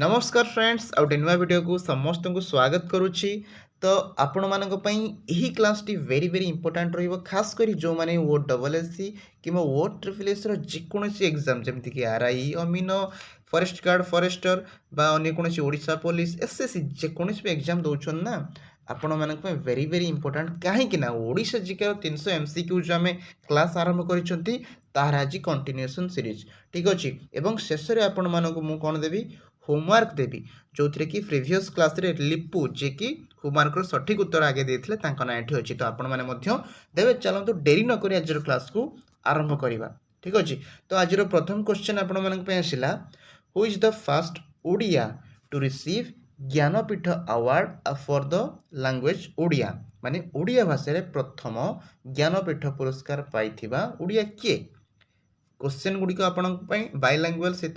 नमस्कार friends out नुआ video को समस्त को स्वागत करुच्ची। तो आपण मानक पई एही class T very very important रहिबो, खास करी जो माने वो डबल एससी किमा वो ट्रिपल एस रो जेकोसी एग्जाम जेमति कि आरआई अमीनो फॉरेस्ट गार्ड फॉरेस्टर बा अन्य कोनोसी ओडिशा पुलिस एसएससी जेकोसी भी एग्जाम दउछन ना, आपण मानक पई वेरी वेरी इंपोर्टेंट काहे कि ना ओडिशा जिके 300 एमसीक्यू जो हमें क्लास आरंभ करिसंती तार आज कंटिन्यूएशन सीरीज ठीक अछि। एवं शेष रे आपण मानक मु कोन देबी होमवर्क देवी जो थे कि प्रिवियस क्लास रे लिपु जे कि होमवर्क सठिक उत्तर आगे देते ना ये अच्छी। तो आपण मैंने देवे चलते डेरी नक आज क्लास को आरंभ करवा ठीक अच्छे। तो आज प्रथम क्वेश्चन आपण मानला who is the first Odia to receive Jnanpith award for the language Odia, माने ओडिया भाषा रे प्रथम ज्ञानपीठ पुरस्कार पाइथिबा ओडिया किए। क्वेश्चन गुड़िक आपण बायलांगुआल से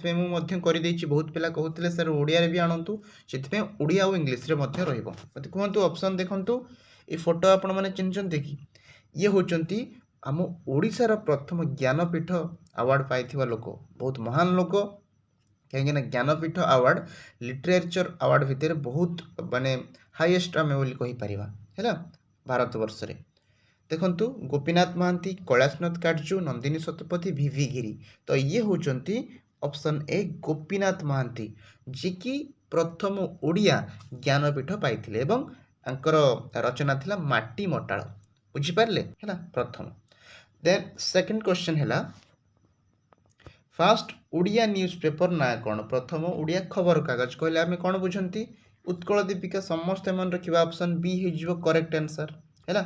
बहुत पिला कहते सर ओडिया भी आणतु से ओडिया और इंग्लीश रे मत कहतु ऑप्शन देखंतु। ये फोटो आपण मैंने चिन्हते कि ये होचंती आम ओडिशार प्रथम ज्ञानपीठ अवार्ड पाइथिबा लोक, बहुत महान लोक। कहीं ज्ञानपीठ अवार्ड लिटरेचर अवार्ड भितर बहुत माने हाईएस्ट आम कही पारिबा हैला भारत वर्ष रे। देखंतु गोपीनाथ महांती, कैलाशनाथ काटजू, नंदिनी शतपथी, भिवी गिरी। तो ये होचंती ऑप्शन ए गोपीनाथ महांती जी की प्रथम ओडिया ज्ञानपीठ पाइथिले एवं अंकर रचना थिला माटी मटाळ, बुझी पारले हैला प्रथम। देन सेकंड क्वेश्चन हैला फर्स्ट ओडिया न्यूज़पेपर ना कोन, प्रथम ओडिया खबर कागज कहले आमे कोन बुझंती उत्कल दीपिका। समस्त मन रखिबा ऑप्शन बी हे जिवो करेक्ट आंसर हैला।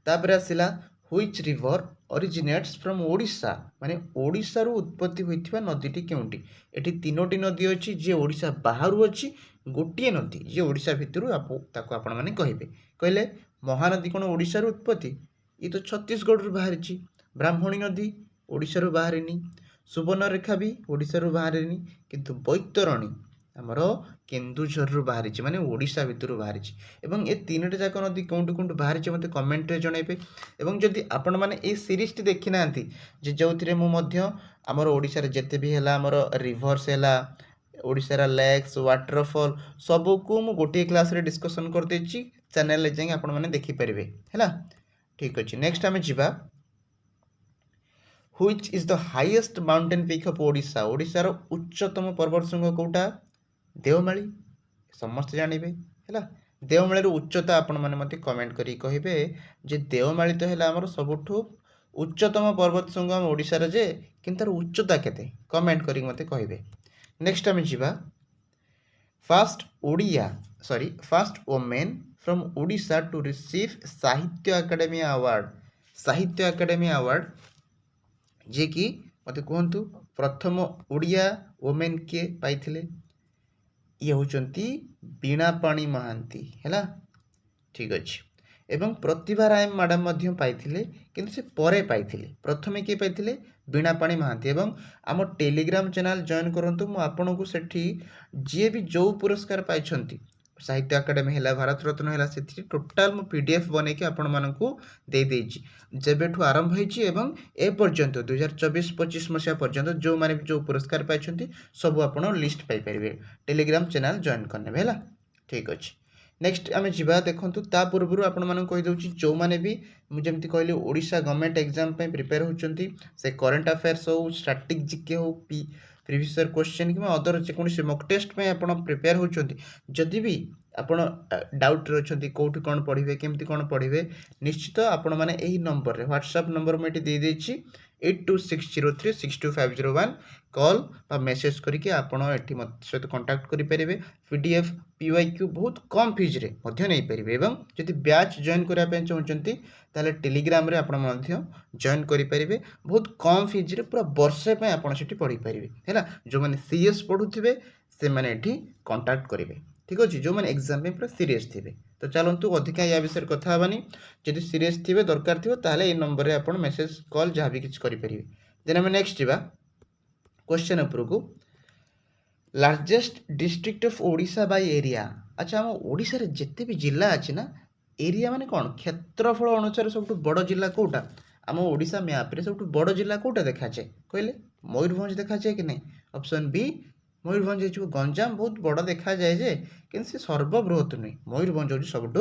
तापर आसिला which river originates from Odisha, माने ओडिशा रु उत्पत्ति होइथिबा नदीटी केउंटी। एठी तीनोटी नदी अछि जे ओडिशा बाहरु अछि, गोटिए नदी जे ओडिशा भितरु ताको आपण माने कहिबे। कहले महानदी कोन ओडिशा रु उत्पत्ति, ई तो छत्तीसगढ़ रु बाहरिछि। ब्राह्मणी नदी ओडिशा रु बाहरिनी, सुवर्णरेखा भी ओडिशा रु बाहरिनी, किंतु बैतरणी आमर केन्दुझर रु बाहरिछि, माने ओडिशा भितरु बाहरिछि। एवं ए तीनोटी जाक नदी कोउंटु कोउंटु बाहरिछि मते कमेंट रे जणाइबे। एवं जदि आपण माने ए सीरीज टी देखि नांती जे जोथिरे मु मध्य आमर ओडिशा रे जते भी हैला आमर रिवर्स हैला ओडिशा रा लेक्स वाटरफॉल सबु को मु गोटे क्लास रे डिस्कशन कर देछि, चैनल ले जाई आपण माने देखि परिबे हैला ठीक अछि। नेक्स्ट हमें जिबा which is the highest mountain peak of Odisha, Odisha रो उच्चतम पर्वत शृंग कोउटा देवमाली, समस्त जानवे है। देवमाली उच्चता आपण मैंने मत कमेंट करी कहे जे देवमाली तो है आमर सबुठु उच्चतम पर्वत शृंग ओडिशार जे कि तार उच्चता केते कमेंट करी मते कहे। नेक्स्ट आम जा first Odia first women from Odisha to receive Sahitya Akademi award, Sahitya Akademi award जे कि मते कहतु प्रथम ओडिया वोमेन किए पाइथिले, ये होचंती बीणापाणी महांती हैला ठीक अछि। एवं प्रतिभा राय मैडम मध्य पाइथिले किंतु से परे पाइथिले, प्रथमे के पाइथिले बीणापाणी महांती। एवं आम टेलीग्राम चैनल जॉइन करंतु, मु आपन को सेठी जे भी जो पुरस्कार पाइछंती साहित्य अकादेमी हैला भारत रत्न हैला से टोटाल मु पीडीएफ बने के आपण मानकू दे देछि जेबेठु आरंभ होइछि एवं ए पर्यंत 2024-25 मसिया पर्यंत जो माने जो पुरस्कार पाइछंती सब आपण लिस्ट पाई परिबे टेलीग्राम चैनल जॉइन करने हैला ठीक अछि। नेक्स्ट आमे जिबा देखंतु ता पूर्वरु आपण मानक कहि दउछि जो माने भी मु जेमति कहली ओडिशा गवर्नमेंट एग्जाम पे प्रिपेयर होचंती से करंट अफेयर्स हो स्टैटिक जीके हो प्रीवियस ईयर क्वेश्चन कि अदर जेकोसी मॉक टेस्ट में आपण प्रिपेयर होचंती, जदि भी आपण डाउट रे अछंती कोठी कोन पढिबे केमति कोन पढिबे निश्चित आपण माने एही नंबर रे व्हाट्सएप नंबर में दे देछि 8260362501 कॉल बा मेसेज करके आपण एठी सहित कांटेक्ट करि परिबे। पीडीएफ पीवाईक्यू बहुत कम फीज रे मध्य नै परिबे एवं जदि बैच जॉइन करिया पे चाहउचंती ताले टेलीग्राम रे आपण मध्य जॉइन करि परिबे, बहुत कम फीज रे पूरा वर्षे पे आपण सेठी पढि परिबे हैला। जो माने सीएस पढुथिबे से माने एठी कांटेक्ट करिवे ठीक अछि, जो माने एग्जाम में पूरा सीरियस थिबे। तो चलंतु अधिका या विषय कथा हबानी, जदि सीरियस थिबे दरकार थिबो ताले ए नंबर रे आपण मेसेज कॉल जहा भी किछ करि परिबे। देन हम नेक्स्ट जिबा क्वेश्चन ऊपर को largest district of Odisha by area. अच्छा हम ओडिशा रे जत्ते भी जिला अछि ना एरिया माने कोन क्षेत्रफल अनुसार सबटु बड़ जिला कोटा, आम ओडिशा मैप रे सबटु बड़ जिला कोटा देखा छे कहले मयूरभंज देखा छे कि नहीं, ऑप्शन बी मयूरभंज हो गंजाम बहुत बड़ देखा जाए जे किंतु से सर्वबृहत नुहे मयूरभंज हूँ सबुठ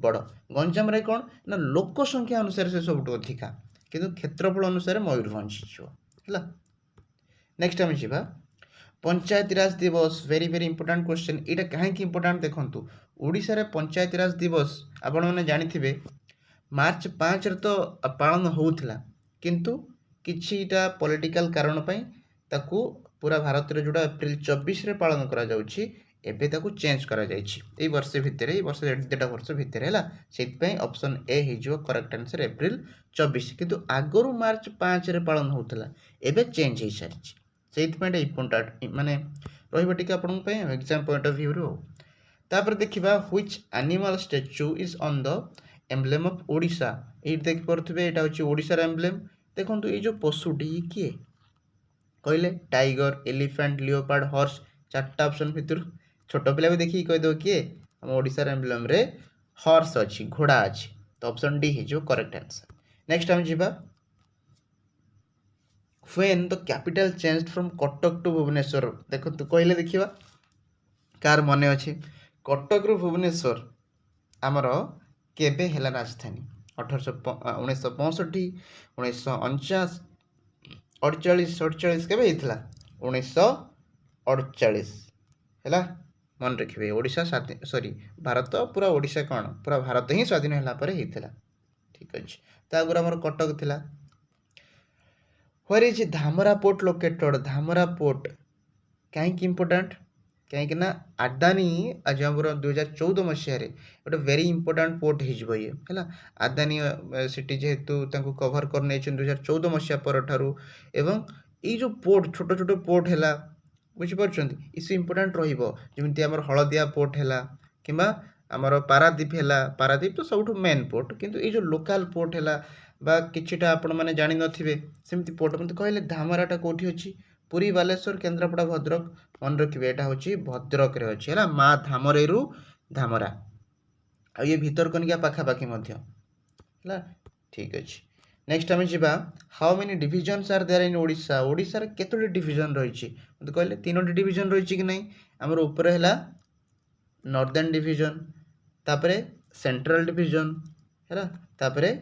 बड़ गंजाम रे कौन ना लोक संख्या अनुसार से सबुठ अधिका किंतु क्षेत्रफल अनुसार मयूरभंज है। नेक्स्ट आम जा पंचायती राज दिवस वेरी वेरी इंपोर्टाट क्वेश्चन यहाँ कहीं इंपोर्टाट देखूँ ओडिशा पंचायती राज दिवस आपण मैंने जानी मार्च 5 तो पालन होउथिला किंतु किछिटा पॉलिटिकल कारण पई ताकू पूरा भारत रे जोड़ा एप्रिल 24 रे पालन करा जाउछि एबे ताकू चेंज करा जाइछि एई वर्ष भितर एई वर्ष डेटा वर्ष भितर हैला सेति पई ऑप्शन ए हि जो करेक्ट आंसर एप्रिल 24 किंतु आगरु मार्च 5 रे पालन होउथिला एबे चेंज हे सारिछि सेति पई इंपोर्टेंट माने रहिबो टिके आपन पई एग्जाम पॉइंट ऑफ व्यू रो तापर देखिबा which animal statue is on the emblem of Odisha ये देख पारे यहाँ हूँ ओडिशार एम्ब्लेम देखो ये जो पशुटी किए कहले टाइगर एलिफेंट लियोपार्ड हॉर्स चार्टा ऑप्शन भितर छोट पिला भी देखिए कहीदेव किए आम ओडिशार एम्ब्लेम रे हॉर्स अच्छी घोड़ा अच्छी तो ऑप्शन डी हो करेक्ट आंसर। नेक्स्ट आम जा when the capital change from Cuttack to Bhubaneswar देखो कहले देखिए कार मन अच्छे कटक रु भुवनेश्वर आमर केबे हैला राजधानी 1965 1949 48 केबे हेतला 1948 हैला मन रखिबे ओडिशा स्वाधीन सॉरी भारत पूरा ओडिशा कौन पूरा भारत ही स्वाधीन हैला परे हेतला ठीक अछि ता आगुर हमर कटक थिला। Where is Dhamra port located Dhamra port कहीं इंपोर्टेंट कहीं आदानी आज आम 2014 मसीह गोटे वेरी इंपोर्टाट पोर्ट हो आदानी सिटी जेहेतु कभर कर 2014 मसीहा पर एवं ये जो पोर्ट छोट छोट पोर्ट है बुझीपार इस इंपोर्टाट रमती आम हलदिया पोर्ट है कि आमर पारादीप है पारादीप तो सब मेन पोर्ट किंतु ये जो लोकल पोर्ट है किछिटा आपण मैंने जानी नथिबे सेमती पोर्ट मत कहले धामराटा कोठी अछि पुरी बालेश्वर केन्द्रापड़ा भद्रक मन रखिए यहाँ हूँ भद्रक रे अच्छी है माँ धामरेरु धामरा आ ये भीतर कनिका पाखापाखि है ठीक अच्छे। नेक्स्ट आम जा how many divisions are there in Odisha Odisha रे केतोटी डिविजन रही मत कहले 3टी डिविजन रही कि नहीं आमर ऊपर है नॉर्दर्न डिविजन तापरे सेंट्रल डिविजन है तापरे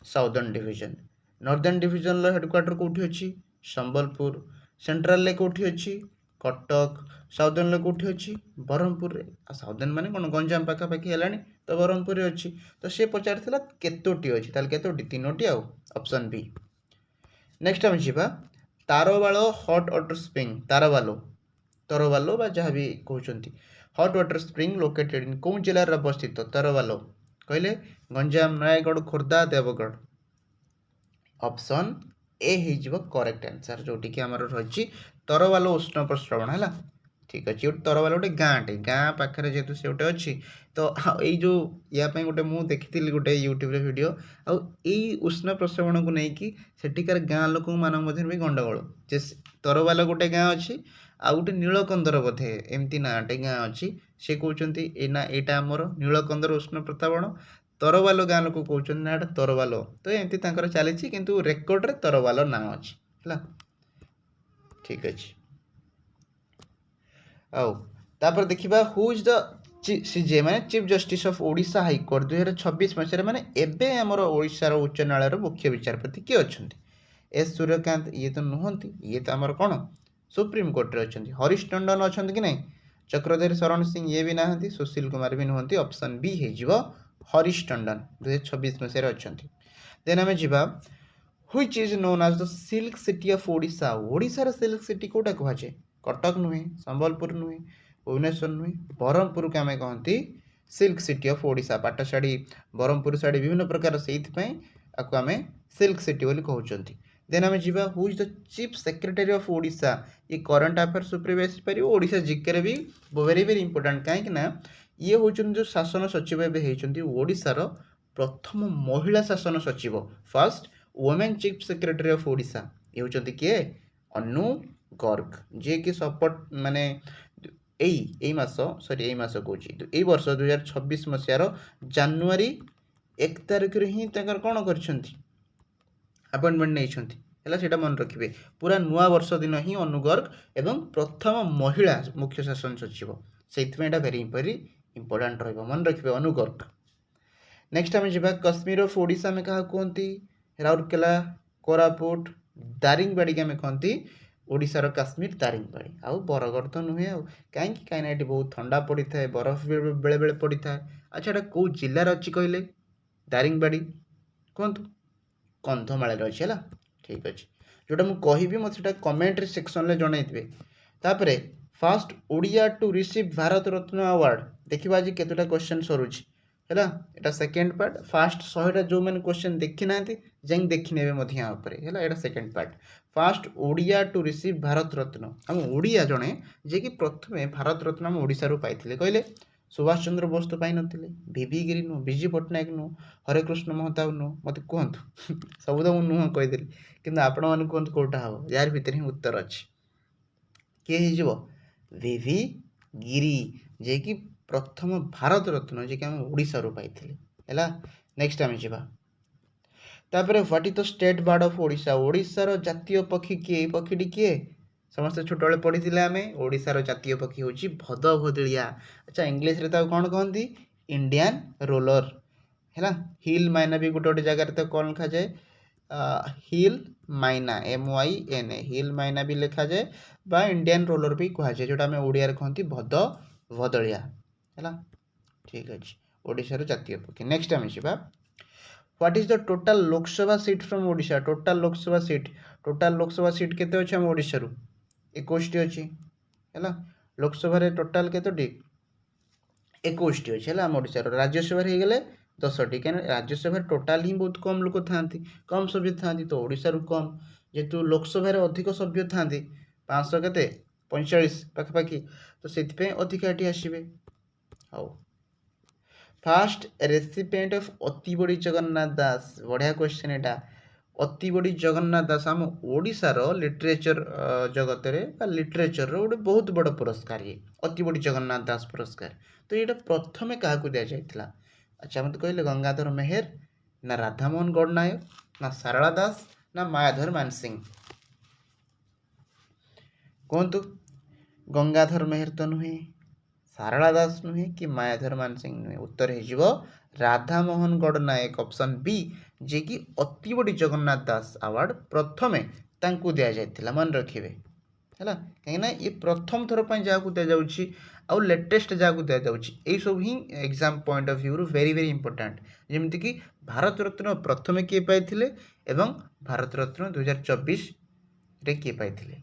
साउदर्न डिविजन नॉर्दर्न डिविजन लो हेडक्वार्टर कोठी अछि संबलपुर सेंट्रल कोठी अच्छी कटक साउदर्न कोठी अच्छी ब्रह्मपुर साउदर्न माने कौन गंजाम पाखापाखि है तो ब्रह्मपुर अच्छी तो सी पचार केतोटी अच्छी ताल केतोटी 3टी आउ ऑप्शन बी। नेक्स्ट आम जा तारवाल हट वाटर स्प्रिंग तारवालो जहाँ भी कहते हट वाटर स्प्रिंग लोकेटेड इन कौन जिले में अवस्थित तारवाल कहले गंजाम नयागढ़ खोर्धा देवगढ़ ऑप्शन ए हो करेक्ट आंसर जोटी कि आमर रही तरवाल उष्ण प्रश्रवण है ठीक अच्छे गोटे तरवाल गोटे गाँटे गाँ पाखे जेहतु से गोटे अच्छी तो यही जो यापाई गोटे मुझे देखी गोटे यूट्यूब वीडियो आई उष्ण प्रश्रवण को लेकिन सेठिकार गाँ लोक मध्य भी गंडगोल जे तरवाल गोटे गाँ अच्छी आ गोटे नीलकंदर बोधे एमती नाटे गाँ अच्छी से कहते यहाँ आमर नीलकंदर उष्ण प्रतावण तरवाल गाँ लोक कहते ना तरवाल तो एमती चली किंतु रेकर्ड रे तरवाल ना अच्छी है ठीक अच्छे। आउर देखा हु इज द सीजे माने chief justice of Odisha high court 2026 मसीह माने एबे हमर ओडिशार उच्च न्यायालय मुख्य विचारपति किए अच्छा एस सूर्यकांत ये तो नुहति ये तो आमर कौन सुप्रीम कोर्ट रे अच्छा हरीश टंडन अच्छा कि नहीं चक्रधरी शरण सिंह ये भी ना सुशील कुमार भी नुहति ऑप्शन बी हो हरीश टंडन 2026 मसीह अच्छा। देन आम जा which is known as the silk city of Odisha ओडिशार सिल्क सिटी कोटा कहुए कटक नुहे संबलपुर नुहे भुवनेश्वर नुहे ब्रह्मपुर को आम कहती सिल्क सिटी ऑफ ओडिशा पाट शाढ़ी ब्रह्मपुर शाढ़ी विभिन्न प्रकार से आम सिल्क सिटी बोली कहते। देन आम जा who is the chief secretary of Odisha ये करंट अफेयर्स उपर भी आसपार ओडिशा जिके भी वेरी वेरी इंपोर्टाट कहीं ये हूँ जो शासन सचिव एवं ओडिशार प्रथम महिला शासन सचिव first women chief secretary of Odisha ये होती किए अनु गर्ग जी कि सपोर्ट माने यही मास सॉरी यही मास कौच यही वर्ष 2026 मसीहार जानुरी 1 तारिख ही कौन कर अपॉइंटमेंट नहीं ହେଲା ସେଇଟା ମନେ ରଖିବେ। ପୁରା ନୂଆ ବର୍ଷ ଦିନ ହିଁ ଅନୁ ଗର୍ଗ ଏବଂ ପ୍ରଥମ ମହିଳା ମୁଖ୍ୟ ଶାସନ ସଚିବ, ସେଇଥିପାଇଁ ଏଇଟା ଭେରି ଇମ୍ପୋର୍ଟାଣ୍ଟ ରହିବ, ମନେ ରଖିବେ ଅନୁ ଗର୍ଗ। ନେକ୍ସଟ ଆମେ ଯିବା କାଶ୍ମୀର ଅଫ୍ ଓଡ଼ିଶା ଆମେ କାହାକୁ କୁହନ୍ତି? ରାଉରକେଲା, କୋରାପୁଟ, ଦାରିଙ୍ଗବାଡ଼ିକି ଆମେ କହନ୍ତି ଓଡ଼ିଶାର କାଶ୍ମୀର ଦାରିଙ୍ଗବାଡ଼ି। ଆଉ ବରଗଡ଼ ତ ନୁହେଁ ଆଉ, କାହିଁକିନା ଏଠି ବହୁତ ଥଣ୍ଡା ପଡ଼ିଥାଏ, ବରଫ ବେଳେ ବେଳେ ପଡ଼ିଥାଏ। ଆଚ୍ଛା ଏଇଟା କେଉଁ ଜିଲ୍ଲାରେ ଅଛି କହିଲେ ଦାରିଙ୍ଗବାଡ଼ି? କୁହନ୍ତୁ। କନ୍ଧମାଳରେ ଅଛି ହେଲା, ଠିକ୍ ଅଛି। ଯେଉଁଟା ମୁଁ କହିବି ମୋତେ ସେଇଟା କମେଣ୍ଟ ସେକ୍ସନରେ ଜଣାଇଥିବେ। ତାପରେ first Odia to receive Bharat Ratna award, ଦେଖିବା ଆଜି କେତେଟା କ୍ୱେଶ୍ଚନ୍ ସରୁଛି ହେଲା। ଏଇଟା ସେକେଣ୍ଡ ପାର୍ଟ। ଫାଷ୍ଟ 100ଟା ଯେଉଁମାନେ କ୍ୱେଶ୍ଚନ୍ ଦେଖିନାହାନ୍ତି ଯାଇକି ଦେଖିନେବେ ମଧ୍ୟ ୟା ଉପରେ ହେଲା। ଏଇଟା second part. First Odia to receive Bharat Ratna, ଆମ ଓଡ଼ିଆ ଜଣେ ଯିଏକି ପ୍ରଥମେ ଭାରତ ରତ୍ନ ଆମ ଓଡ଼ିଶାରୁ ପାଇଥିଲେ କହିଲେ? ସୁଭାଷ ଚନ୍ଦ୍ର ବୋଷ ତ ପାଇନଥିଲେ, ଭିଭି ଗିରି ନୁହଁ, ବିଜୁ ପଟ୍ଟନାୟକ ନୁହଁ, ହରେକୃଷ୍ଣ ମହତାବ ନୁହଁ, ମୋତେ କୁହନ୍ତୁ। ସବୁ ତ ମୁଁ ନୁହଁ କହିଦେଲି, କିନ୍ତୁ ଆପଣମାନେ କୁହନ୍ତୁ କେଉଁଟା ହେବ? ୟାର ଭିତରେ ହିଁ ଉତ୍ତର ଅଛି। କିଏ ହେଇଯିବ? ଭିଭି ଗିରି, ଯିଏକି ପ୍ରଥମ ଭାରତ ରତ୍ନ ଯିଏକି ଆମେ ଓଡ଼ିଶାରୁ ପାଇଥିଲେ ହେଲା। ନେକ୍ସଟ ଆମେ ଯିବା। ତାପରେ what is the state bird of Odisha? ଓଡ଼ିଶାର ଜାତୀୟ ପକ୍ଷୀ କିଏ? ଏଇ ପକ୍ଷୀଟି କିଏ? ସମସ୍ତେ ଛୋଟବେଳେ ପଢ଼ିଥିଲେ ଆମେ, ଓଡ଼ିଶାର ଜାତୀୟ ପକ୍ଷୀ ହେଉଛି ଭଦଭଦଳିଆ। ଆଚ୍ଛା ଇଂଲିଶରେ ତାକୁ କ'ଣ କହନ୍ତି? ଇଣ୍ଡିଆନ୍ ରୋଲର ହେଲା। ହିଲ୍ ମାଇନା ବି ଗୋଟେ ଗୋଟେ ଜାଗାରେ ତ କ'ଣ ଲେଖାଯାଏ? ହିଲ୍ ମାଇନା, MYNA, ହିଲ୍ ମାଇନା ବି ଲେଖାଯାଏ ବା ଇଣ୍ଡିଆନ୍ ରୋଲର ବି କୁହାଯାଏ, ଯେଉଁଟା ଆମେ ଓଡ଼ିଆରେ କହନ୍ତି ଭଦଭଦଳିଆ ହେଲା। ଠିକ୍ ଅଛି, ଓଡ଼ିଶାର ଜାତୀୟ ପକ୍ଷୀ। ନେକ୍ସଟ ଆମେ ଯିବା। What is the total Lok Sabha seat from Odisha? Total Lok Sabha seat କେତେ ଅଛି ଆମ ଓଡ଼ିଶାରୁ? 21ଟି ଅଛି ହେଲା। ଲୋକସଭାରେ ଟୋଟାଲ କେତୋଟି? 21ଟି ଅଛି ହେଲା ଆମ ଓଡ଼ିଶାର। ରାଜ୍ୟସଭାରେ ହେଇଗଲେ 10ଟି, କାହିଁକିନା ରାଜ୍ୟସଭାରେ ଟୋଟାଲ ହିଁ ବହୁତ କମ୍ ଲୋକ ଥାଆନ୍ତି, କମ୍ ସଭ୍ୟ ଥାଆନ୍ତି, ତ ଓଡ଼ିଶାରୁ କମ୍। ଯେହେତୁ ଲୋକସଭାରେ ଅଧିକ ସଭ୍ୟ ଥାଆନ୍ତି, 500 କେତେ 45 ପାଖାପାଖି, ତ ସେଥିପାଇଁ ଅଧିକା ଏଠି ଆସିବେ। ହଉ, first recipient of Atibadi Jagannath Das, ବଢ଼ିଆ କ୍ୱେଶ୍ଚନ୍ ଏଇଟା। ଅତିବଡ଼ି ଜଗନ୍ନାଥ ଦାସ ଆମ ଓଡ଼ିଶାର ଲିଟରେଚର ଜଗତରେ ବା ଲିଟରେଚରର ଗୋଟେ ବହୁତ ବଡ଼ ପୁରସ୍କାର, ଇଏ ଅତିବଡ଼ି ଜଗନ୍ନାଥ ଦାସ ପୁରସ୍କାର। ତ ଏଇଟା ପ୍ରଥମେ କାହାକୁ ଦିଆଯାଇଥିଲା? ଆଚ୍ଛା ମୋତେ କହିଲେ ଗଙ୍ଗାଧର ମେହେର, ନା ରାଧାମୋହନ ଗଡ଼ନାୟକ, ନା ସାରଳା ଦାସ, ନା ମାୟାଧର ମାନସିଂହ? କୁହନ୍ତୁ। ଗଙ୍ଗାଧର ମେହେର ତ ନୁହେଁ, ସାରଳା ଦାସ ନୁହେଁ, କି ମାୟାଧର ମାନସିଂହ ନୁହେଁ। ଉତ୍ତର ହେଇଯିବ ରାଧାମୋହନ ଗଡ଼ନାୟକ, ଅପସନ୍ ବି, ଯିଏକି ଅତିବଡ଼ି ଜଗନ୍ନାଥ ଦାସ ଆୱାର୍ଡ଼ ପ୍ରଥମେ ତାଙ୍କୁ ଦିଆଯାଇଥିଲା, ମନେ ରଖିବେ ହେଲା। କାହିଁକିନା ଇଏ ପ୍ରଥମ ଥର ପାଇଁ ଯାହାକୁ ଦିଆଯାଉଛି ଆଉ ଲେଟେଷ୍ଟ ଯାହାକୁ ଦିଆଯାଉଛି, ଏଇସବୁ ହିଁ ଏକ୍ଜାମ୍ ପଏଣ୍ଟ ଅଫ୍ ଭ୍ୟୁରୁ ଭେରି ଇମ୍ପୋର୍ଟାଣ୍ଟ। ଯେମିତିକି ଭାରତ ରତ୍ନ ପ୍ରଥମେ କିଏ ପାଇଥିଲେ ଏବଂ ଭାରତ ରତ୍ନ 2024ରେ କିଏ ପାଇଥିଲେ,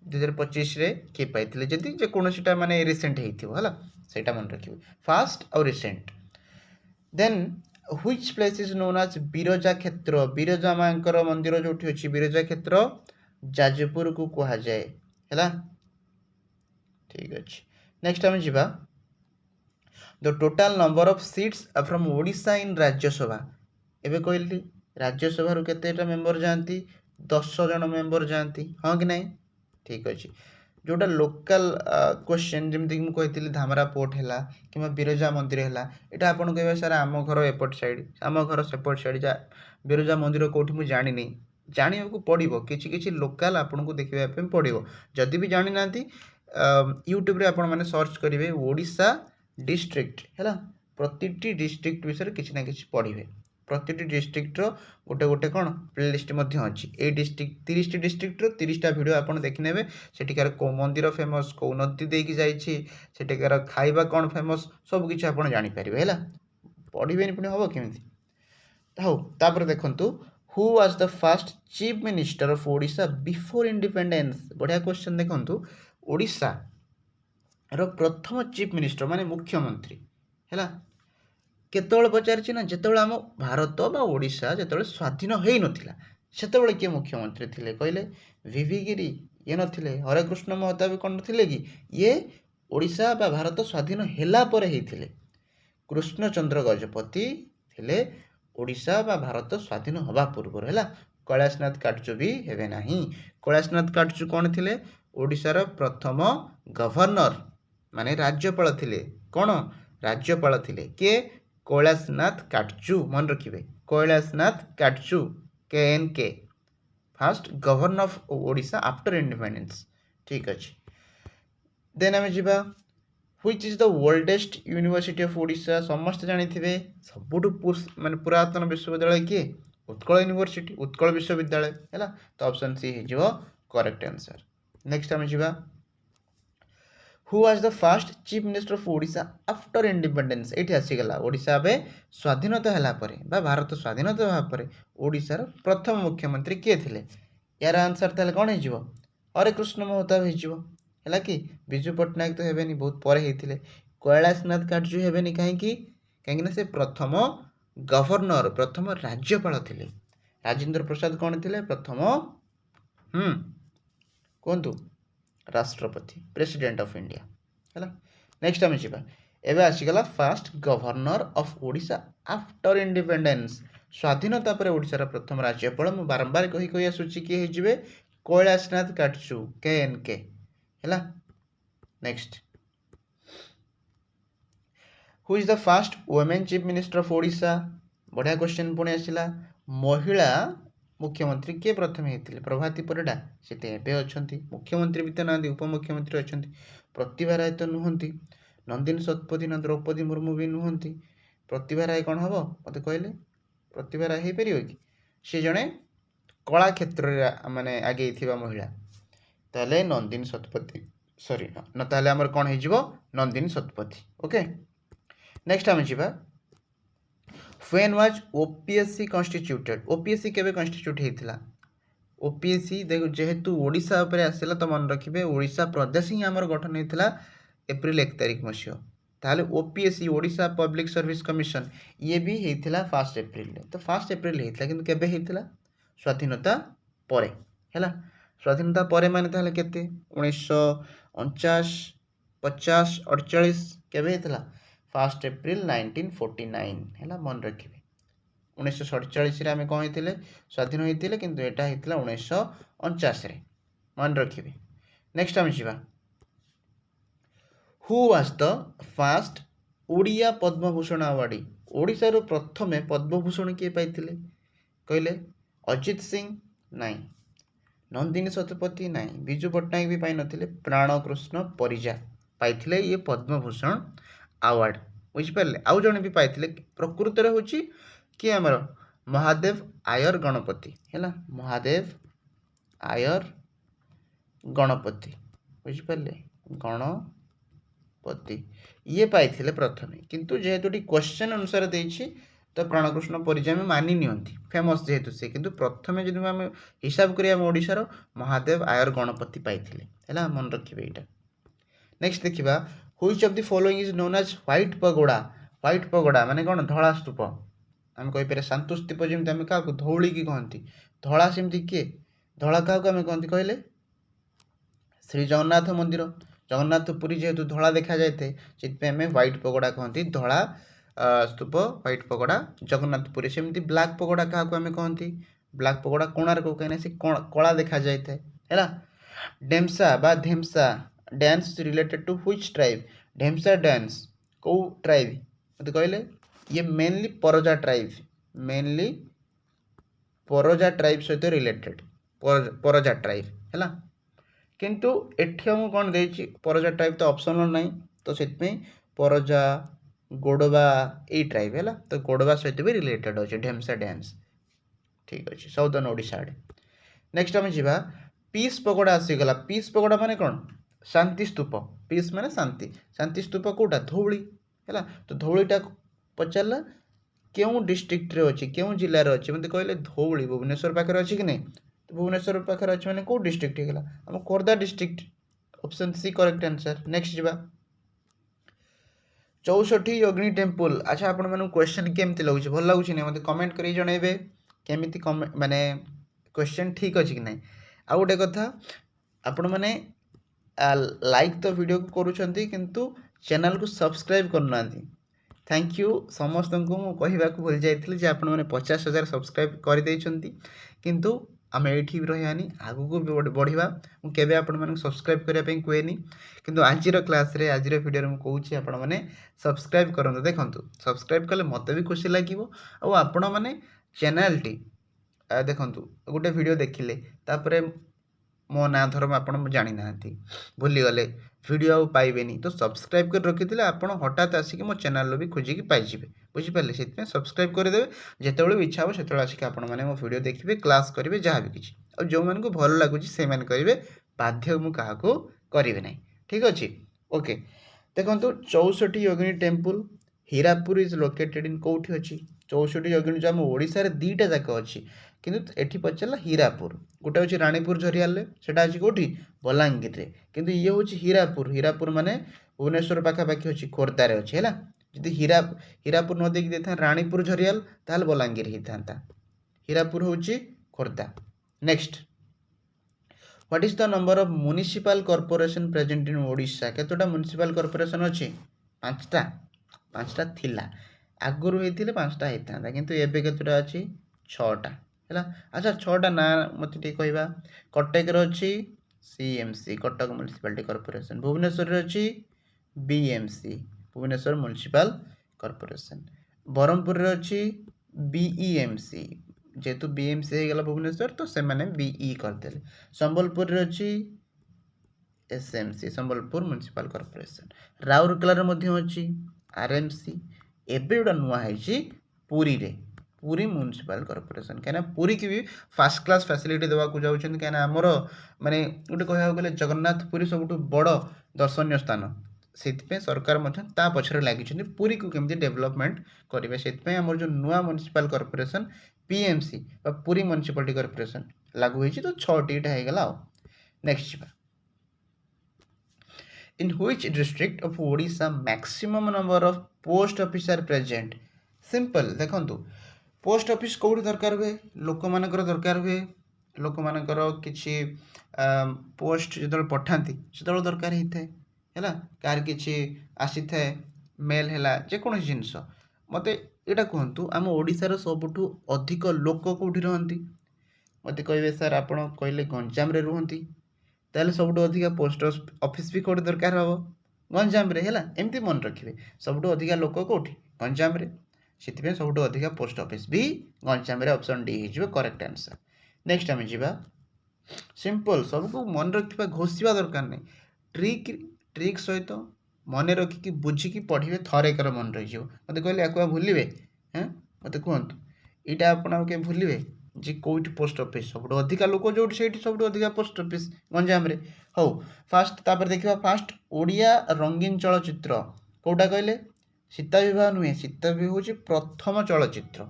2025ରେ କିଏ ପାଇଥିଲେ, ଯଦି ଯେକୌଣସିଟା ମାନେ ରିସେଣ୍ଟ ହେଇଥିବ ହେଲା, ସେଇଟା ମନେ ରଖିବେ ଫାଷ୍ଟ ଆଉ recent. Then which place is known ଆଜ୍ ବିରଜା କ୍ଷେତ୍ର? ବିରଜା ମାଙ୍କର ମନ୍ଦିର ଯେଉଁଠି ଅଛି ବିରଜା କ୍ଷେତ୍ର, ଯାଜପୁରକୁ କୁହାଯାଏ ହେଲା। ଠିକ୍ ଅଛି, ନେକ୍ସଟ ଆମେ ଯିବା। The total number of seats from Odisha in Rajya Sabha. ଏବେ କହିଲି ରାଜ୍ୟସଭାରୁ କେତେଟା ମେମ୍ବର ଯାଆନ୍ତି? 10 ଜଣ ମେମ୍ବର ଯାଆନ୍ତି, ହଁ କି ନାହିଁ? ଠିକ୍ ଅଛି। ଯେଉଁଟା ଲୋକାଲ କ୍ୱେଶ୍ଚନ୍, ଯେମିତିକି ମୁଁ କହିଥିଲି ଧାମରା ପୋର୍ଟ ହେଲା କିମ୍ବା ବିରଜା ମନ୍ଦିର ହେଲା, ଏଇଟା ଆପଣ କହିବେ ସାର୍ ଆମ ଘର ଏପଟ ସାଇଡ଼୍, ଆମ ଘର ସେପଟ ସାଇଡ଼୍, ବିରଜା ମନ୍ଦିର କେଉଁଠି ମୁଁ ଜାଣିନି। ଜାଣିବାକୁ ପଡ଼ିବ, କିଛି କିଛି ଲୋକାଲ ଆପଣଙ୍କୁ ଦେଖିବା ପାଇଁ ପଡ଼ିବ। ଯଦି ବି ଜାଣିନାହାନ୍ତି ୟୁଟ୍ୟୁବରେ ଆପଣମାନେ ସର୍ଚ୍ଚ କରିବେ ଓଡ଼ିଶା ଡିଷ୍ଟ୍ରିକ୍ଟ ହେଲା। ପ୍ରତିଟି ଡିଷ୍ଟ୍ରିକ୍ଟ ବିଷୟରେ କିଛି ନା କିଛି ପଢ଼ିବେ। ପ୍ରତିଟି ଡିଷ୍ଟ୍ରିକ୍ଟର ଗୋଟେ ଗୋଟେ କ'ଣ ପ୍ଲେଲିଷ୍ଟ ମଧ୍ୟ ଅଛି। ଏଇ ଡିଷ୍ଟ୍ରିକ୍ଟ 30ଟି ଡିଷ୍ଟ୍ରିକ୍ଟର 30ଟା ଭିଡ଼ିଓ ଆପଣ ଦେଖିନେବେ। ସେଠିକାର କେଉଁ ମନ୍ଦିର ଫେମସ୍, କେଉଁ ନଦୀ ଦେଇକି ଯାଇଛି, ସେଠିକାର ଖାଇବା କ'ଣ ଫେମସ୍, ସବୁକିଛି ଆପଣ ଜାଣିପାରିବେ ହେଲା। ପଢ଼ିବେନି ପୁଣି ହେବ କେମିତି? ହଉ, ତାପରେ ଦେଖନ୍ତୁ who was the first chief minister of Odisha before independence? ବଢ଼ିଆ କ୍ୱେଶ୍ଚନ୍। ଦେଖନ୍ତୁ ଓଡ଼ିଶାର ପ୍ରଥମ ଚିଫ୍ ମିନିଷ୍ଟର ମାନେ ମୁଖ୍ୟମନ୍ତ୍ରୀ ହେଲା କେତେବେଳେ ପଚାରିଛି ନା, ଯେତେବେଳେ ଆମ ଭାରତ ବା ଓଡ଼ିଶା ଯେତେବେଳେ ସ୍ୱାଧୀନ ହେଇନଥିଲା ସେତେବେଳେ କିଏ ମୁଖ୍ୟମନ୍ତ୍ରୀ ଥିଲେ କହିଲେ? ଭିଭି ଗିରି ଇଏ ନଥିଲେ, ହରେକୃଷ୍ଣ ମହତାବ କ'ଣ ଥିଲେ କି? ଇଏ ଓଡ଼ିଶା ବା ଭାରତ ସ୍ୱାଧୀନ ହେଲା ପରେ ହେଇଥିଲେ। କୃଷ୍ଣଚନ୍ଦ୍ର ଗଜପତି ଥିଲେ ଓଡ଼ିଶା ବା ଭାରତ ସ୍ୱାଧୀନ ହେବା ପୂର୍ବରୁ ହେଲା। କୈଳାସନାଥ କାଟଜୁ ବି ହେବେ ନାହିଁ। କୈଳାସନାଥ କାଟଜୁ କ'ଣ ଥିଲେ? ଓଡ଼ିଶାର ପ୍ରଥମ ଗଭର୍ଣ୍ଣର ମାନେ ରାଜ୍ୟପାଳ ଥିଲେ। କ'ଣ ରାଜ୍ୟପାଳ ଥିଲେ? କିଏ? କୈଳାସନାଥ କାଟଜୁ, ମନେ ରଖିବେ Kailashnath Katju, KNK fast governor of Odisha after independence ठीक अच्छे देन आम जा which is the oldest university of Odisha समस्त जानी सबुठ माने पुरातन विश्वविद्यालय किए उत्कल यूनिवर्सिटी उत्कल विश्वविद्यालय है तो ऑप्शन सी हो करेक्ट आंसर नेक्स्ट आम जा who was the first chief minister of Odisha after independence ये आसीगला ओडिशा बे स्वाधीनता है भारत स्वाधीनता होगा ओडिशार प्रथम मुख्यमंत्री किए थे यार आंसर ताले कौन हो हरे कृष्ण महताब है कि विजु पट्टनायक तो हेबेनी बहुत पर होते कैलाशनाथ काटजू हेबेनी कहीं से प्रथम गवर्नर प्रथम राज्यपाल थे राजेंद्र प्रसाद कौन थे प्रथम कहतु राष्ट्रपति प्रेसिडेंट ऑफ इंडिया है नेक्स्ट आम जा एवं आसीगला first governor of Odisha after independence स्वाधीनता पर ओडिशार प्रथम राज्यपाल मु बारंबार कही आसूची किए हो कैलाशनाथ काटजू KNK है next who is the fast women chief minister of Odisha बढ़िया क्वेश्चन पुणी आसला महिला मुख्यमंत्री किए प्रथम होते प्रभाती परिडा से अच्छा मुख्यमंत्री भी तो ना उपमुख्यमंत्री अच्छा प्रतिभा राय तो नुहति नंदिनी शतपथी न द्रौपदी मुर्मू भी नुहति प्रतिभा राय कौन हम मत कहले प्रतिभा राय हो पार कि सी जड़े कला क्षेत्र माने आगे महिला ताले नंदिनी शतपथी सॉरी न ताले आमर कौन हो नंदिनी शतपथी ओके नेक्स्ट आम जा व्हेन वाज ओपीएससी कन्स्टिट्यूटेड ओपीएससी केबे कन्स्टिट्यूट होता ओपीएससी देखो जेहेतु ओडिशा उपर आसला तो मन रखिए ओडिशा प्रदेश ही आमर गठन होता एप्रिल 1 तारिख मसीह ताहले OPSC Odisha public service commission ये भी होता 1 एप्रिल तो 1 एप्रिल होता कि केबे होता स्वाधीनता परे है स्वाधीनता परे माने ताहले केते 1949 50 48 केबे होता 1 एप्रिल 1949 है मन रखिए 1947 आम कौन होते स्वाधीन होते किंतु यहाँ होता 1949 मन रखिए नेक्स्ट आम जा who was the first Odia Padma Bhushan awardee ओडिशार प्रथमे पद्मभूषण किए पाइथिले कहले अजित सिंह नाई नंदिनी शतपथी नाई विजु पट्टनायक भी पाई नथिले प्राणकृष्ण परिजा पाइथिले ये पद्मभूषण अवार्ड बुझिपारे आउ जड़े भी पाई प्रकृत में हूँ कि आमर महादेव आयर गणपति है महादेव आयर गणपति बुझिपारे गणपति ये पाई प्रथमे किंतु जेहेतु क्वेश्चन अनुसार देछि तो प्राणकृष्ण परिजा में मानि नियंती फेमस जेहेतु से किंतु प्रथमे जब आम हिसाब करिया ओडिशार महादेव आयर गणपति पाई है मन रखिए यहाँ नेक्स्ट देखा which of the following is known as white pagoda माने कौन धला स्तूप आम कहीपर शांतु स्तूप जमी आम क्या धौली की कहती धला सेमती किए धला क्या आम कहती कहले श्री जगन्नाथ मंदिर जगन्नाथ पुरी जेहेतु धला देखा जाए से आम व्हाइट पगोड़ा कहती धला स्तूप व्हाइट पगोड़ा जगन्नाथ पुरी सेमती ब्लैक पगोड़ा क्या आम कहती ब्लैक पगोड़ा कोणार्क कहीं से कला देखा जाए है डेमसा बा Dhemsa dance related to which tribe Dhemsa dance कौ ट्राइब मत कहले ये मेनली परजा ट्राइब सहित रिलेटेड परजा ट्राइब है किंतु एठी हम कौन देछि परजा ट्राइब तो ऑप्शनल नहीं तो से परजा गोडवा ये ट्राइब है तो गोडवा सहित भी रिलेटेड अच्छे ढेमसा डांस ठीक अच्छे साउदर्न ओडिशा आड़े नेक्स्ट आम जा पीस पगोड़ा आसीगला पीस पगोड़ा माने कौन शांति स्तूप पीस माने शांति स्तूप कौटा धौली है तो धौलीटा पचारा क्यों डिस्ट्रिक्ट रे अच्छी क्यों जिले अच्छी मतलब कहले धौली भुवनेश्वर पाखे अच्छी कि नहीं तो भुवनेश्वर पाखे अच्छे मैंने कौ डिस्ट्रिक्ट होगा आम Khordha district option C correct answer next जा 64 अग्नि टेम्पल अच्छा आपण मानू क्वेश्चन केमती लगुच भल लगुच ना मतलब कमेंट कर जनइबे केमिति माने क्वेश्चन ठीक अच्छी कि नहीं आ गोटे कथा आपण मैंने लाइक तो वीडियो को करूछंती किंतु चैनल को सब्सक्राइब करना थैंक यू समस्त को मु कहवा भूल जाइए जे आपण मैंने 50,000 सब्सक्राइब कर देइछंती किंतु आम ये रही आगू को बढ़ा मुझे आपण मैंने सब्सक्राइब करने कहेनी किंतु आजिर क्लास रे आजिर वीडियो में कहूँ आपण मैंने सब्सक्राइब करूँ देखूँ सब्सक्राइब कले मत भी खुशी लगे आपण मैंने चैनल टी ଦେଖନ୍ତୁ ଗୋଟେ ଭିଡ଼ିଓ ଦେଖିଲେ ତାପରେ ମୋ ନାଁ ଧର ଆପଣ ଜାଣିନାହାନ୍ତି ଭୁଲିଗଲେ ଭିଡ଼ିଓ ଆଉ ପାଇବେନି ତ ସବସ୍କ୍ରାଇବ୍ କରି ରଖିଥିଲେ ଆପଣ ହଠାତ୍ ଆସିକି ମୋ ଚ୍ୟାନେଲରୁ ବି ଖୋଜିକି ପାଇଯିବେ ବୁଝିପାରିଲେ ସେଥିପାଇଁ ସବସ୍କ୍ରାଇବ୍ କରିଦେବେ ଯେତେବେଳେ ବି ଇଚ୍ଛା ହେବ ସେତେବେଳେ ଆସିକି ଆପଣମାନେ ମୋ ଭିଡ଼ିଓ ଦେଖିବେ କ୍ଲାସ୍ କରିବେ ଯାହା ବି କିଛି ଆଉ ଯେଉଁମାନଙ୍କୁ ଭଲ ଲାଗୁଛି ସେମାନେ କରିବେ ବାଧ୍ୟ ମୁଁ କାହାକୁ କରିବେ ନାହିଁ ଠିକ୍ ଅଛି ଓକେ ଦେଖନ୍ତୁ 64 Yogini temple Hirapur is located in କେଉଁଠି ଅଛି 64 ଯୋଗିନୀ ଯେଉଁ ଆମ ଓଡ଼ିଶାରେ ଦୁଇଟା ଯାକ ଅଛି କିନ୍ତୁ ଏଠି ପଚାରିଲା ହୀରାପୁର ଗୋଟେ ହେଉଛି ରାଣୀପୁର ଝରିଆଲରେ ସେଟା ଅଛି କେଉଁଠି ବଲାଙ୍ଗୀରରେ କିନ୍ତୁ ଇଏ ହେଉଛି ହୀରାପୁର ମାନେ ଭୁବନେଶ୍ୱର ପାଖାପାଖି ଅଛି ଖୋର୍ଦ୍ଧାରେ ଅଛି ହେଲା ଯଦି ହୀରାପୁର ନ ଦେଇକି ଦେଇଥାନ୍ତା ରାଣୀପୁର ଝରିଆଲ ତାହେଲେ ବଲାଙ୍ଗୀର ହେଇଥାନ୍ତା ହୀରାପୁର ହେଉଛି Khordha next What is the number of municipal corporation present in Odisha? କେତେଟା municipal corporation ଅଛି ପାଞ୍ଚଟା ଥିଲା ଆଗରୁ ହେଇଥିଲେ ପାଞ୍ଚଟା ହେଇଥାନ୍ତା କିନ୍ତୁ ଏବେ କେତେଟା ଅଛି ଛଅଟା ହେଲା ଆଚ୍ଛା ଛଅଟା ନାଁ ମୋତେ ଟିକେ କହିବା କଟକରେ ଅଛି CMC କଟକ ମ୍ୟୁନିସିପାଲିଟି କର୍ପୋରେସନ୍ ଭୁବନେଶ୍ୱରରେ ଅଛି BMC ଭୁବନେଶ୍ୱର ମ୍ୟୁନିସିପାଲ କର୍ପୋରେସନ୍ ବ୍ରହ୍ମପୁରରେ ଅଛି BEMC ଯେହେତୁ BMC ହେଇଗଲା ଭୁବନେଶ୍ୱର ତ ସେମାନେ BE କରିଦେଲେ ସମ୍ବଲପୁରରେ ଅଛି SMC ସମ୍ବଲପୁର ମ୍ୟୁନିସିପାଲ କର୍ପୋରେସନ୍ ରାଉରକେଲାରେ ମଧ୍ୟ ଅଛି RMC ଏବେ ଗୋଟେ ନୂଆ ହେଇଛି ପୁରୀରେ ପୁରୀ ମ୍ୟୁନିସିପାଲ କର୍ପୋରେସନ୍ କାହିଁକିନା ପୁରୀକି ବି ଫାର୍ଷ୍ଟ କ୍ଲାସ୍ ଫ୍ୟାସିଲିଟି ଦେବାକୁ ଯାଉଛନ୍ତି କାହିଁକିନା ଆମର ମାନେ ଗୋଟେ କହିବାକୁ ଗଲେ ଜଗନ୍ନାଥ ପୁରୀ ସବୁଠୁ ବଡ଼ ଦର୍ଶନୀୟ ସ୍ଥାନ ସେଥିପାଇଁ ସରକାର ମଧ୍ୟ ତା ପଛରେ ଲାଗିଛନ୍ତି ପୁରୀକୁ କେମିତି ଡେଭଲପମେଣ୍ଟ କରିବେ ସେଥିପାଇଁ ଆମର ଯେଉଁ ନୂଆ ମ୍ୟୁନିସିପାଲ କର୍ପୋରେସନ୍ PMC ବା ପୁରୀ ମ୍ୟୁନିସିପାଲିଟି କର୍ପୋରେସନ୍ ଲାଗୁ ହେଇଛି ତ 6ଟା ହେଇଗଲା ଆଉ ନେକ୍ସଟ ଯିବା In which district of Odisha maximum number of post office are present? Simple ଦେଖନ୍ତୁ post office କୋଉଠି ଦରକାର ହୁଏ ଲୋକମାନଙ୍କର ଦରକାର ହୁଏ ଲୋକମାନଙ୍କର କିଛି ପୋଷ୍ଟ ଯେତେବେଳେ ପଠାନ୍ତି ସେତେବେଳେ ଦରକାର ହେଇଥାଏ ହେଲା କାହାର କିଛି ଆସିଥାଏ ମେଲ୍ ହେଲା ଯେକୌଣସି ଜିନିଷ ମୋତେ ଏଇଟା କୁହନ୍ତୁ ଆମ ଓଡ଼ିଶାର ସବୁଠୁ ଅଧିକ ଲୋକ କେଉଁଠି ରହନ୍ତି ମୋତେ କହିବେ ସାର୍ ଆପଣ କହିଲେ ଗଞ୍ଜାମରେ ରୁହନ୍ତି ତାହେଲେ ସବୁଠୁ ଅଧିକା ପୋଷ୍ଟ ଅଫିସ୍ ବି କେଉଁଠି ଦରକାର ହେବ ଗଞ୍ଜାମରେ ହେଲା ଏମିତି ମନେ ରଖିବେ ସବୁଠୁ ଅଧିକା ଲୋକ କେଉଁଠି ଗଞ୍ଜାମରେ ସେଥିପାଇଁ ସବୁଠୁ ଅଧିକା ପୋଷ୍ଟ ଅଫିସ୍ ବି ଗଞ୍ଜାମରେ ଅପସନ୍ ଡି ହେଇଯିବ କରେକ୍ଟ ଆନ୍ସର୍ ନେକ୍ସଟ ଆମେ ଯିବା ସିମ୍ପଲ୍ ସବୁକୁ ମନେ ରଖିବା ଘୋଷିବା ଦରକାର ନାହିଁ ଟ୍ରିକ୍ ସହିତ ମନେ ରଖିକି ବୁଝିକି ପଢ଼ିବେ ଥରେକର ମନେ ରହିଯିବ ମୋତେ କହିଲେ ୟାକୁ ଆଉ ଭୁଲିବେ ମୋତେ କୁହନ୍ତୁ ଏଇଟା ଆପଣ ଆଉ କେବେ ଭୁଲିବେ ଯେ କେଉଁଠି ପୋଷ୍ଟ ଅଫିସ୍ ସବୁଠୁ ଅଧିକା ଲୋକ ଯେଉଁଠି ସେଇଠି ସବୁଠୁ ଅଧିକା ପୋଷ୍ଟ ଅଫିସ୍ ଗଞ୍ଜାମରେ ହଉ ଫାଷ୍ଟ ତାପରେ ଦେଖିବା ଫାଷ୍ଟ ଓଡ଼ିଆ ରଙ୍ଗୀନ ଚଳଚ୍ଚିତ୍ର କେଉଁଟା କହିଲେ ସୀତା ବିବାହ ନୁହେଁ ସୀତା ବିବାହ ହେଉଛି ପ୍ରଥମ ଚଳଚ୍ଚିତ୍ର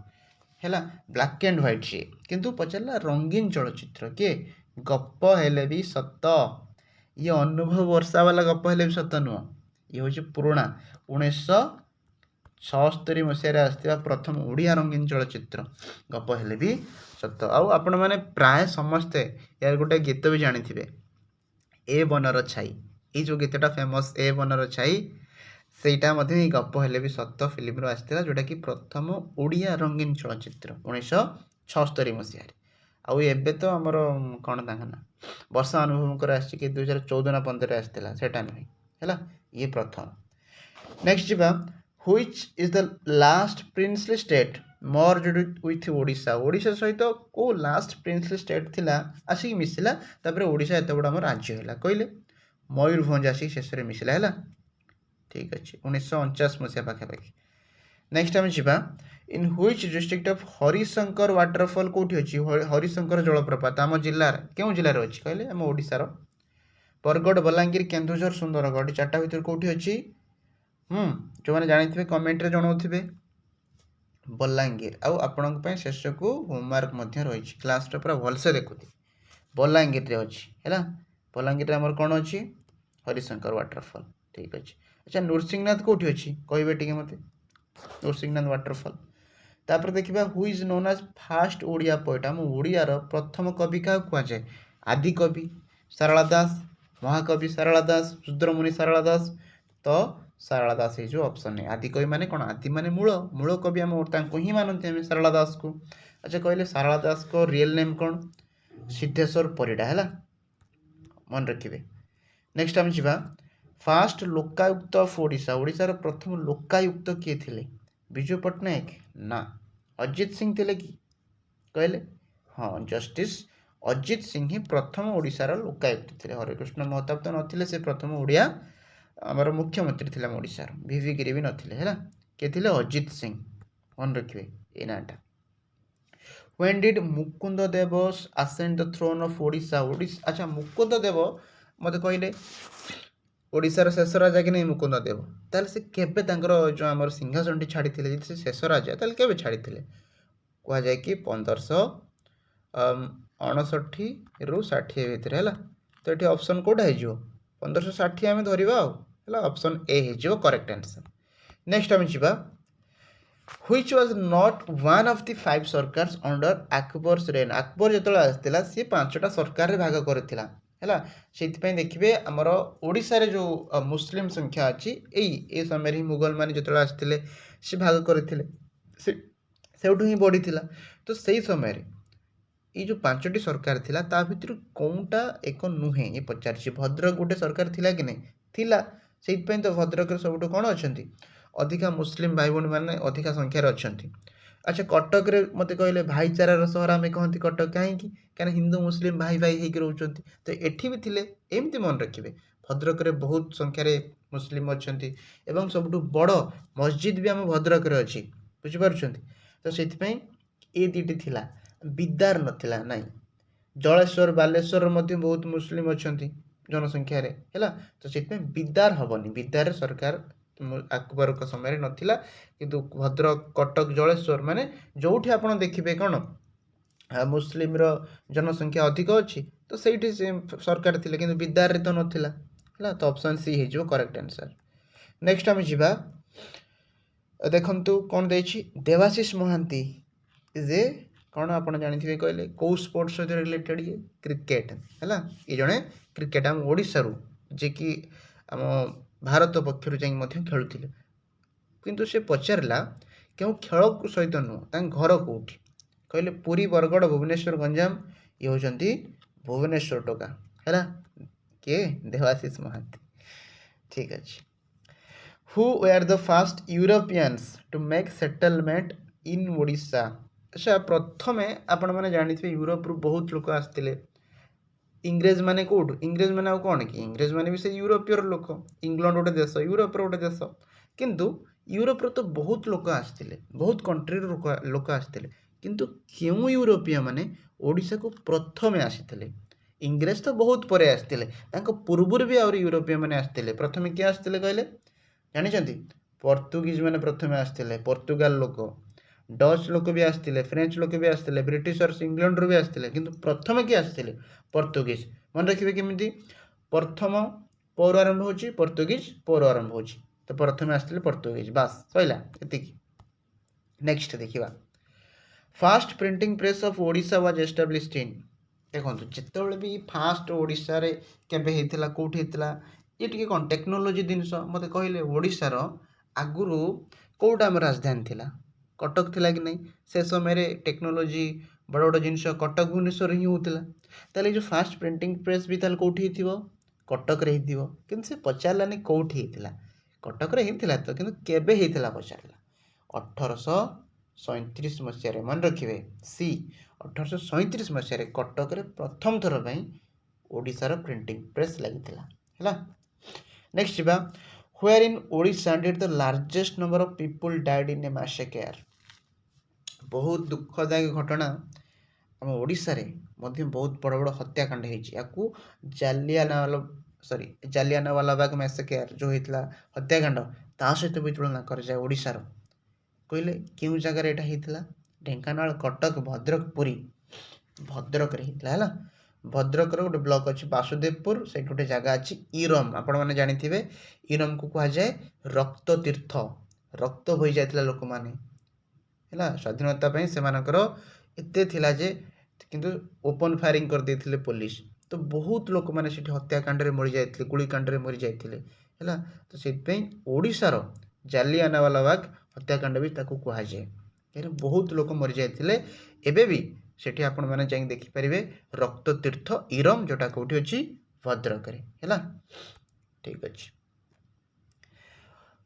ହେଲା ବ୍ଲାକ୍ ଆଣ୍ଡ ହ୍ୱାଇଟ୍ ସିଏ କିନ୍ତୁ ପଚାରିଲା ରଙ୍ଗୀନ ଚଳଚ୍ଚିତ୍ର କିଏ ଗପ ହେଲେ ବି ସତ ଇଏ ଅନୁଭବ ବର୍ଷା ବାଲା ଗପ ହେଲେ ବି ସତ ନୁହଁ ଇଏ ହେଉଛି ପୁରୁଣା 1976 ମସିହାରେ ଆସିଥିବା ପ୍ରଥମ ଓଡ଼ିଆ ରଙ୍ଗୀନ ଚଳଚ୍ଚିତ୍ର ଗପ ହେଲେ ବି ସତ ଆଉ ଆପଣମାନେ ପ୍ରାୟ ସମସ୍ତେ ୟାର ଗୋଟେ ଗୀତ ବି ଜାଣିଥିବେ ଏ ବନର ଛାଇ ଏଇ ଯେଉଁ ଗୀତଟା ଫେମସ୍ ଏ ବନର ଛାଇ ସେଇଟା ମଧ୍ୟ ଏଇ ଗପ ହେଲେ ବି ସତ ଫିଲ୍ମରୁ ଆସିଥିଲା ଯେଉଁଟାକି ପ୍ରଥମ ଓଡ଼ିଆ ରଙ୍ଗୀନ ଚଳଚ୍ଚିତ୍ର 1976 ମସିହାରେ ଆଉ ଏବେ ତ ଆମର କ'ଣ ତାଙ୍କ ନା ବର୍ଷା ଅନୁଭବଙ୍କର ଆସିଛି କି 2014 ନା 15ରେ ଆସିଥିଲା ସେଇଟା ନୁହେଁ ହେଲା ଇଏ ପ୍ରଥମ ନେକ୍ସଟ ଯିବା which is the last princely state merged with Odisha Odisha ସହିତ କେଉଁ ଲାଷ୍ଟ ପ୍ରିନ୍ସଲି ଷ୍ଟେଟ୍ ଥିଲା ଆସିକି ମିଶିଲା ତାପରେ ଓଡ଼ିଶା ଏତେ ବଡ଼ ଆମର ରାଜ୍ୟ ହେଲା କହିଲେ ମୟୂରଭଞ୍ଜ ଆସିକି ଶେଷରେ ମିଶିଲା ହେଲା ଠିକ୍ ଅଛି 1949 ମସିହା ପାଖାପାଖି ନେକ୍ସଟ ଆମେ ଯିବା in which district of Harishankar waterfall କେଉଁଠି ଅଛି ହରିଶଙ୍କର ଜଳପ୍ରପାତ ଆମ ଜିଲ୍ଲାରେ କେଉଁ ଜିଲ୍ଲାରେ ଅଛି କହିଲେ ଆମ ଓଡ଼ିଶାର ବରଗଡ଼ ବଲାଙ୍ଗୀର କେନ୍ଦୁଝର ସୁନ୍ଦରଗଡ଼ ଚାରିଟା ଭିତରୁ କେଉଁଠି ଅଛି ଯେଉଁମାନେ ଜାଣିଥିବେ କମେଣ୍ଟରେ ଜଣାଉଥିବେ ବଲାଙ୍ଗୀର ଆଉ ଆପଣଙ୍କ ପାଇଁ ଶେଷକୁ ହୋମୱାର୍କ ମଧ୍ୟ ରହିଛି କ୍ଲାସ୍ଟା ପୁରା ଭଲସେ ଦେଖୁଥିବେ ବଲାଙ୍ଗୀରରେ ଅଛି ହେଲା ବଲାଙ୍ଗୀରରେ ଆମର କ'ଣ ଅଛି ହରିଶଙ୍କର ୱାଟରଫଲ୍ ଠିକ୍ ଅଛି ଆଚ୍ଛା ନୃସିଂହନାଥ କେଉଁଠି ଅଛି କହିବେ ଟିକେ ମୋତେ ନୃସିଂହନାଥ ୱାଟରଫଲ୍ ତାପରେ ଦେଖିବା who is known as first Odia poet ଆମ ଓଡ଼ିଆର ପ୍ରଥମ କବି କାହାକୁ କୁହାଯାଏ ଆଦି କବି ସାରଳା ଦାସ ମହାକବି ସାରଳା ଦାସ ରୁଦ୍ରମୁନି ସାରଳା ଦାସ ତ ସାରଳା ଦାସ ହେଇଯିବ ଅପସନ୍ ଏ ଆଦି କବି ମାନେ କ'ଣ ଆଦି ମାନେ ମୂଳ କବି ଆମ ତାଙ୍କୁ ହିଁ ମାନନ୍ତି ଆମେ ସାରଳା ଦାସକୁ ଆଚ୍ଛା କହିଲେ ସାରଳା ଦାସଙ୍କ ରିଏଲ୍ ନେମ୍ କ'ଣ ସିଦ୍ଧେଶ୍ୱର ପରିଡ଼ା ହେଲା ମନେ ରଖିବେ ନେକ୍ସଟ ଆମେ ଯିବା ଫାଷ୍ଟ ଲୋକାୟୁକ୍ତ ଅଫ୍ ଓଡ଼ିଶା ଓଡ଼ିଶାର ପ୍ରଥମ ଲୋକାୟୁକ୍ତ କିଏ ଥିଲେ ବିଜୁ ପଟ୍ଟନାୟକ ନା ଅଜିତ ସିଂ ଥିଲେ କି କହିଲେ हाँ जस्टिस अजित सिंह ही प्रथम ओडिशार लोकायुक्त थे। हरिकृष्ण महताब तो नथिले, से प्रथम ओडिया आमर मुख्यमंत्री थे ओडिशार। वीवी गिरी भी नथिले हैला, के थे अजित सिंह, मन रखिए ए नाटा। When did Mukund Dev ascend the throne of Odisha? Odisha अच्छा मुकुंद देव मते कहले ओडिशार शेष राजा कि नहीं मुकुंद देव, ताले से केबे तांकर जो आमर सिंहासनटी छाड़िथिले, जदि से शेष राजा ताले केबे छाड़िथिले? कहा जाए कि 1559 रु 60 भितर हैला। तो ये ऑप्शन कोड है जो 1560 आम धरवा है, ऑप्शन ए हो करेक्ट आंसर। नेक्स्ट आम जा which was not one of the 5 sarkars under Akbar's reign. Akbar जो आसला सी 5टा सरकार रे भाग करथिला हैला। सेति देखिए आमर ओडिशा रे जो मुस्लिम संख्या अच्छी ए समय ही मुगल माने जो आसते से भाग करथिले, सेठू ही बढ़ी। तो सही समय ये जो 5टी सरकार थिला ता भितर कौनटा एक नुहे ये पचार। भद्रक गोटे सरकार थिला कि नहीं थिला, से तो भद्रक सब कौन अच्छा अधिका मुस्लिम भाई भौणी मैंने अधिका संख्यार अच्छा। अच्छा कटक रे मते कहले भाईचारार सहर आम कहती कटक, कहीं हिंदू मुस्लिम भाई भाई होकर रोचंती। तो एठी भी थिले एमती मन रखिए भद्रक रे बहुत संख्यार मुस्लिम अच्छा एवं सबुठ बड़ मस्जिद भी आम भद्रक रे अच्छी, बुझिपारुछंती। तो से ये दीटी थिला, बिदार नथिला नाई। जलेश्वर बालेश्वर मध्य बहुत मुस्लिम अच्छा जनसंख्या रे हैला। तो से बिदार हबनी, बिदार सरकार अकबर का समय नथिला, किंतु भद्रक कटक जलेश्वर माने जोठी आपण देखिबे कोन मुस्लिम रो जनसंख्या अधिक अच्छी, तो सेठी से सरकार थिले, किंतु बिदार रे तो नथिला हैला। तो ऑप्शन सी हे जो करेक्ट आंसर। नेक्स्ट हम जिबा देखंतु कोन देछि देवाशीष महांती इज ए कौन आप जानी कहले कौ स्पोर्ट्स सहित रिलेटेड ये क्रिकेट है। ये जड़े क्रिकेट आम ओडिशा जे कि आम भारत पक्षर जा खेलुले, किंतु से पचारा क्यों खेल सहित नुह घर कौटी कहले पुरी बरगढ़ भुवनेश्वर गंजाम, ये होती भुवनेश्वर टोका है किए देवाशीष महांती। ठीक अच्छे। Who were the first Europeans to make settlement in Odisha? अच्छा प्रथम आपण मैंने जानी यूरोप रु बहुत लोक आसते। इंग्रेज माने कौटू, इंग्रेज माने आउ कौन कि इंग्रेज माने भी से यूरोपीय लोक, इंग्लैंड गोटे देश यूरोप गोटे देश, किंतु यूरोप तो बहुत लोक आसते, बहुत कंट्री लोक आसते, किंतु क्यों यूरोपीय माने ओडिशा को प्रथमे आसीते? इंग्रेज तो बहुत परे आसते, पूर्वर भी आउरी यूरोपीय माने आसते। प्रथमे किए आसते कहले जानी? पोर्तुगीज माने प्रथमे आसते, पोर्तुगाल लोक, डच लोक भी आसते, फ्रेंच लोक भी आसते, ब्रिटिशर्स इंग्लैंड रू भी आसते, किंतु प्रथमे किए आसते पोर्तुगीज। मन रखिए केमिति प्रथम पौर आरंभ होची पोर्तुगीज पौर आरंभ होची, तो प्रथमे आसते पोर्तुगीज, बास सइला एतिकी। नेक्स्ट देखिबा fast printing press of Odisha was established इन। देखंतु जेतेबेले भी फास्ट ओडिशा रे केबे हेतिला कोठी हेतिला ये टिके कोन टेक्नोलॉजी जिनिस मते कहले। ओडिशा रो आगुरु कोटा में राजधानी थिला कटक थिला कि नहीं, से समय टेक्नोलॉजी बड़ बड़ जिनिस कटक भुवनेश्वर ही होता। ताले जो फास्ट प्रिंटिंग प्रेस भी ताले कोठी हिथिबो कटक रे हिथिबो, किंतु से पचारलानी कोठी हिथिला, कटक रे हिथिला तो किंतु केबे हिथिला पचारला 1837 मसीह। मन रखिए सी 1837 मसीह कटक रे प्रथम थर पई ओडिशार प्रिंटिंग प्रेस लागिथिला हैला। नेक्स्ट जिबा where in Odisha did the largest number of people died in a massacre. बहुत दुखदायक घटना आम ओडिशा रे मध्य बहुत बड़ बड़ हत्याकांड होती। जालियानवाला बाग मैसेकेयर जो होता हत्याकांड ता सहित भी तुलना कर जाए ओडिशार कहले क्यों जगार यहाँ होता? ढेंकानाल कटक भद्रक पुरी भद्रक है। भद्रक गोटे ब्लॉक अच्छी वासुदेवपुर, से गोटे जगह अच्छी इरम, आपण मैंने जानी इरम को कह जाए रक्त तीर्थ, रक्त बही जाता लोक मैंने है स्वाधीनता से एते थिला जे किंतु ओपन फायरिंग कर देथिले पुलिस। तो बहुत लोक मैंने हत्याकांड रे मरी जाते, गुलिकांड रे मरी जाते है। तो से ओडिशार जालियानवाला बाग हत्याकांड भी ताकू कह जाए, बहुत लोक मरी जाते। एबे भी सेठी आपण माने जाई देखि परिबे रक्त तीर्थ इरम जोटा कोठी अछि भद्रक रे हैला। ठीक अछि।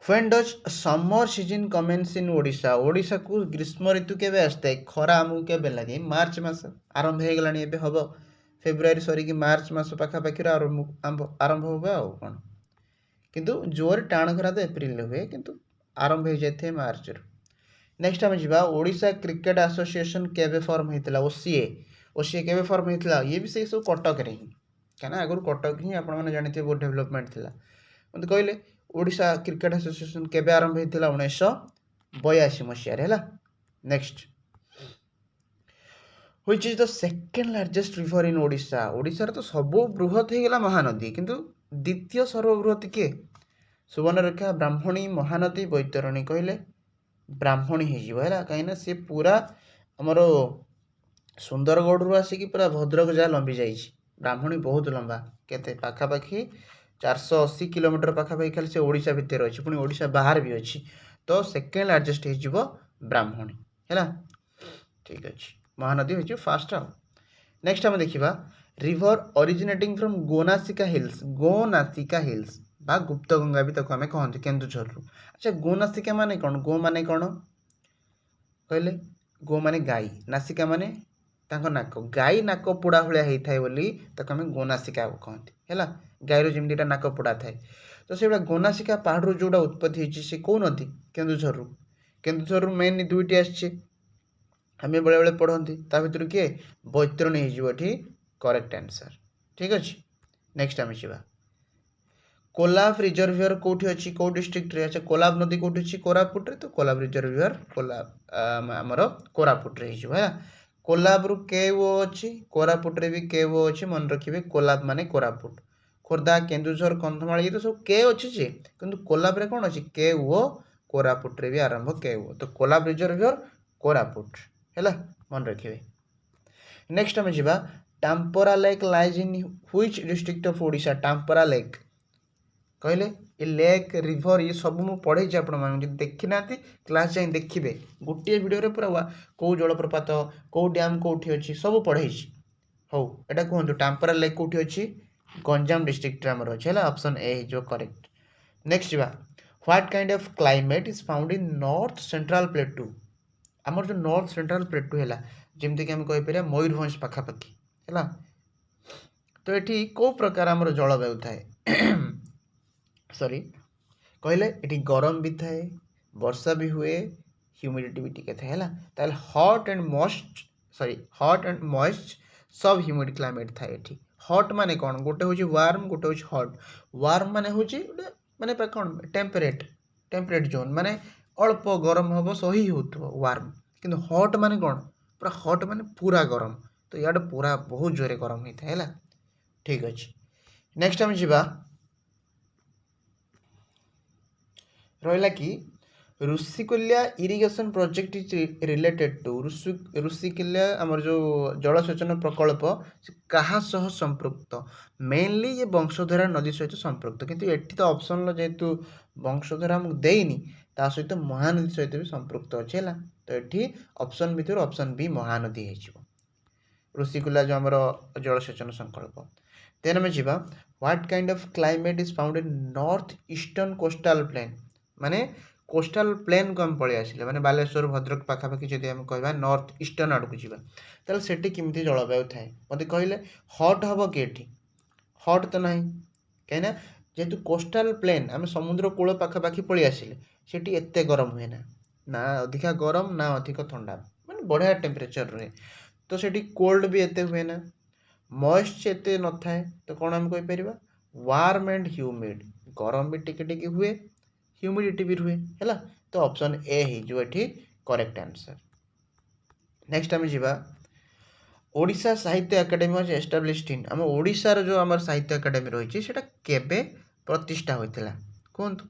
When does summer season commence in Odisha Odisha को ग्रीष्म ऋतु केबे आसता है खरा आमକୁ केबे लागे मार्च मास आरंभ हो गलानी एबे हबो फेब्रुआरी सरी कि मार्च मास पाखा पाखी आरंभ होबे आ कोन किंतु जोर टाण खरा तो एप्रिल हुए किंतु आरंभ हो जाते मार्च रो नेक्स्ट आम जा ओडिशा क्रिकेट एसोसिएशन केबे फॉर्म होता ओसीए ओसीए केबे फॉर्म होता ये भी से सब कटक रे ही कहीं आगुरी कटक ही आप जानते बहुत डेवलपमेंट थिला मत कहले ओडिशा क्रिकेट एसोसिएशन केबे आरंभ होता 1982 मसीह है next which is the second largest river in Odisha Odisha तो सब बृहत हो गला महानदी किंतु द्वितीय सर्वबृहत किए सुवर्णरेखा ब्राह्मणी महानदी बैतरणी कहले ब्राह्मणी है कहीं सी पूरा आमर सुंदरगढ़ रू आसिक पूरा भद्रक जहाँ लंबी जाइए ब्राह्मणी बहुत लंबा केते पाखापाखि 480 किलोमीटर पाखापाखि खाली से ओडिशा भितर अच्छी पुणी ओडिशा बाहर भी अच्छी तो सेकेंड लार्जेस्ट हो ब्राह्मणी है ठीक अच्छे महानदी हो फास्ट आ नेक्स्ट आम देखा रिवर ओरिजिनेटिंग फ्रॉम गोनासिका हिल्स बा गुप्त गंगा भी ताको आमे कहते केन्दुझर रु अच्छा गोनासिका माने कौन गो माने कौन कहले गो माने गाई नासिका माने तांको नाक गाई नाक पोड़ा भाया होता है बोली ताको आमे गोनासिका कहते है गाईर जमीटा नाक पोड़ा थाए तो से गोनासिका पहाड़ जोड़ा उत्पत्ति होती से कौ नदी केन्दुझर रु मेन दुईटी आसचे आम बेले बेले पढ़ती ता भर किए बैतरणी हो करेक्ट आंसर ठीक अच्छे नेक्स्ट आम जा कोलाब रिजर्वियर कौटी अच्छी कौ डिस्ट्रिक्ट रे अच्छा कोलाब नदी कौटी अच्छी कोरापुट रे तो कोलाब रिजर्वियर कोलाब आमर कोरापुट रे है कोलाब रु केओ अच्छी कोरापुट रे भी केओ अच्छी मन रखिए कोलाब माने कोरापुट खोर्धा केन्दुझर कंधमाल ये तो सब के अच्छी जे किंतु कोलाब रे कौन अच्छी केओ कोरापुट रे भी आरंभ केओ तो कोलाब रिजर्वियर कोरापुट है मन रखिए नेक्स्ट आम जा Tampara lake lies in which district of Odisha Tampara lake कहले ये लेक रिवर ये सब मुझे पढ़े आप देखी ना क्लास जाए देखिए गोटे भिडियो पूरा कौ जलप्रपात कौ डैम कौटी अच्छी सब पढ़े हौ एटा कहतु टाम्परा लेक कौटी अच्छी गंजाम डिस्ट्रिक्ट आमर अच्छे है ऑप्शन ए जो करेक्ट नेक्स्ट जा what kind of climate is found in north central प्लेटू आमर जो नॉर्थ सेंट्रल प्लेटू है जमीक आम कहीपर मयूरभंज पाखापाखि है तो ये कौ प्रकार आमर जलवायु थाए सॉरी कहले ये गरम भी थाए वर्षा भी हुए ह्यूमिडिटी भी टिके थाए है हॉट एंड मॉइस्ट सब ह्यूमिड क्लाइमेट थाए ये हॉट माने कौन गोटे हूँ वार्म गोटे हूँ हॉट वार्म माने हूँ माने कौन टेम्परेट जोन माने अल्प गरम हम सही हो वार्म किंतु हॉट माने कौन पूरा हॉट माने पूरा गरम तो इे पूरा बहुत जोरे गरम होता है ठीक अच्छे नेक्स्ट आम जा रहा कि Rushikulya irrigation project is related to Rushikulya आमर जो जलसेचन प्रकल्प क्या संपृक्त मेनली ये वंशधारा नदी सहित संपृक्त किंतु एटी तो ऑप्शन जेहेतु वंशधारा आमको देनी ता सहित महानदी सहित भी संपृक्त अच्छे है तो ये ऑप्शन भितर ऑप्शन बी महानदी हो ऋषिकुल्या जो आमर जलसेचन संकल्प देन आम जा what kind of climate is found in north eastern coastal plain माने कोस्टाल प्लेन को आम पलि आसिले माने बालेश्वर भद्रक पाखापाखि जब आम कह नॉर्थ ईस्टर्न आड़ को जावा से केमती जलवायु थाए मत कहले हट हम कि हट तो ना कहीं जेहेतु कोस्टाल प्लेन आम समुद्र कूल पाखापाखि पलि आसिले सेठी एते गरम हुए ना अधिका गरम ना अधिक ठंडा माने बढ़िया टेम्परेचर रहे तो सेठी कोल्ड भी एते हुए ना मॉइस्ट एते न थाए तो कौन आम कहीपर वार्म एंड ह्यूमिड गरम भी टिके हुए ह्यूमिडिटी भी रुहे है तो ऑप्शन ए ही जो ये करेक्ट आंसर नेक्स्ट आम जा ओडिशा साहित्य एकेडमी वाज एस्टाब्लिश्ड इन आम ओडिशार जो आम साहित्य एकेडमी रही है केबे प्रतिष्ठा होता कहतु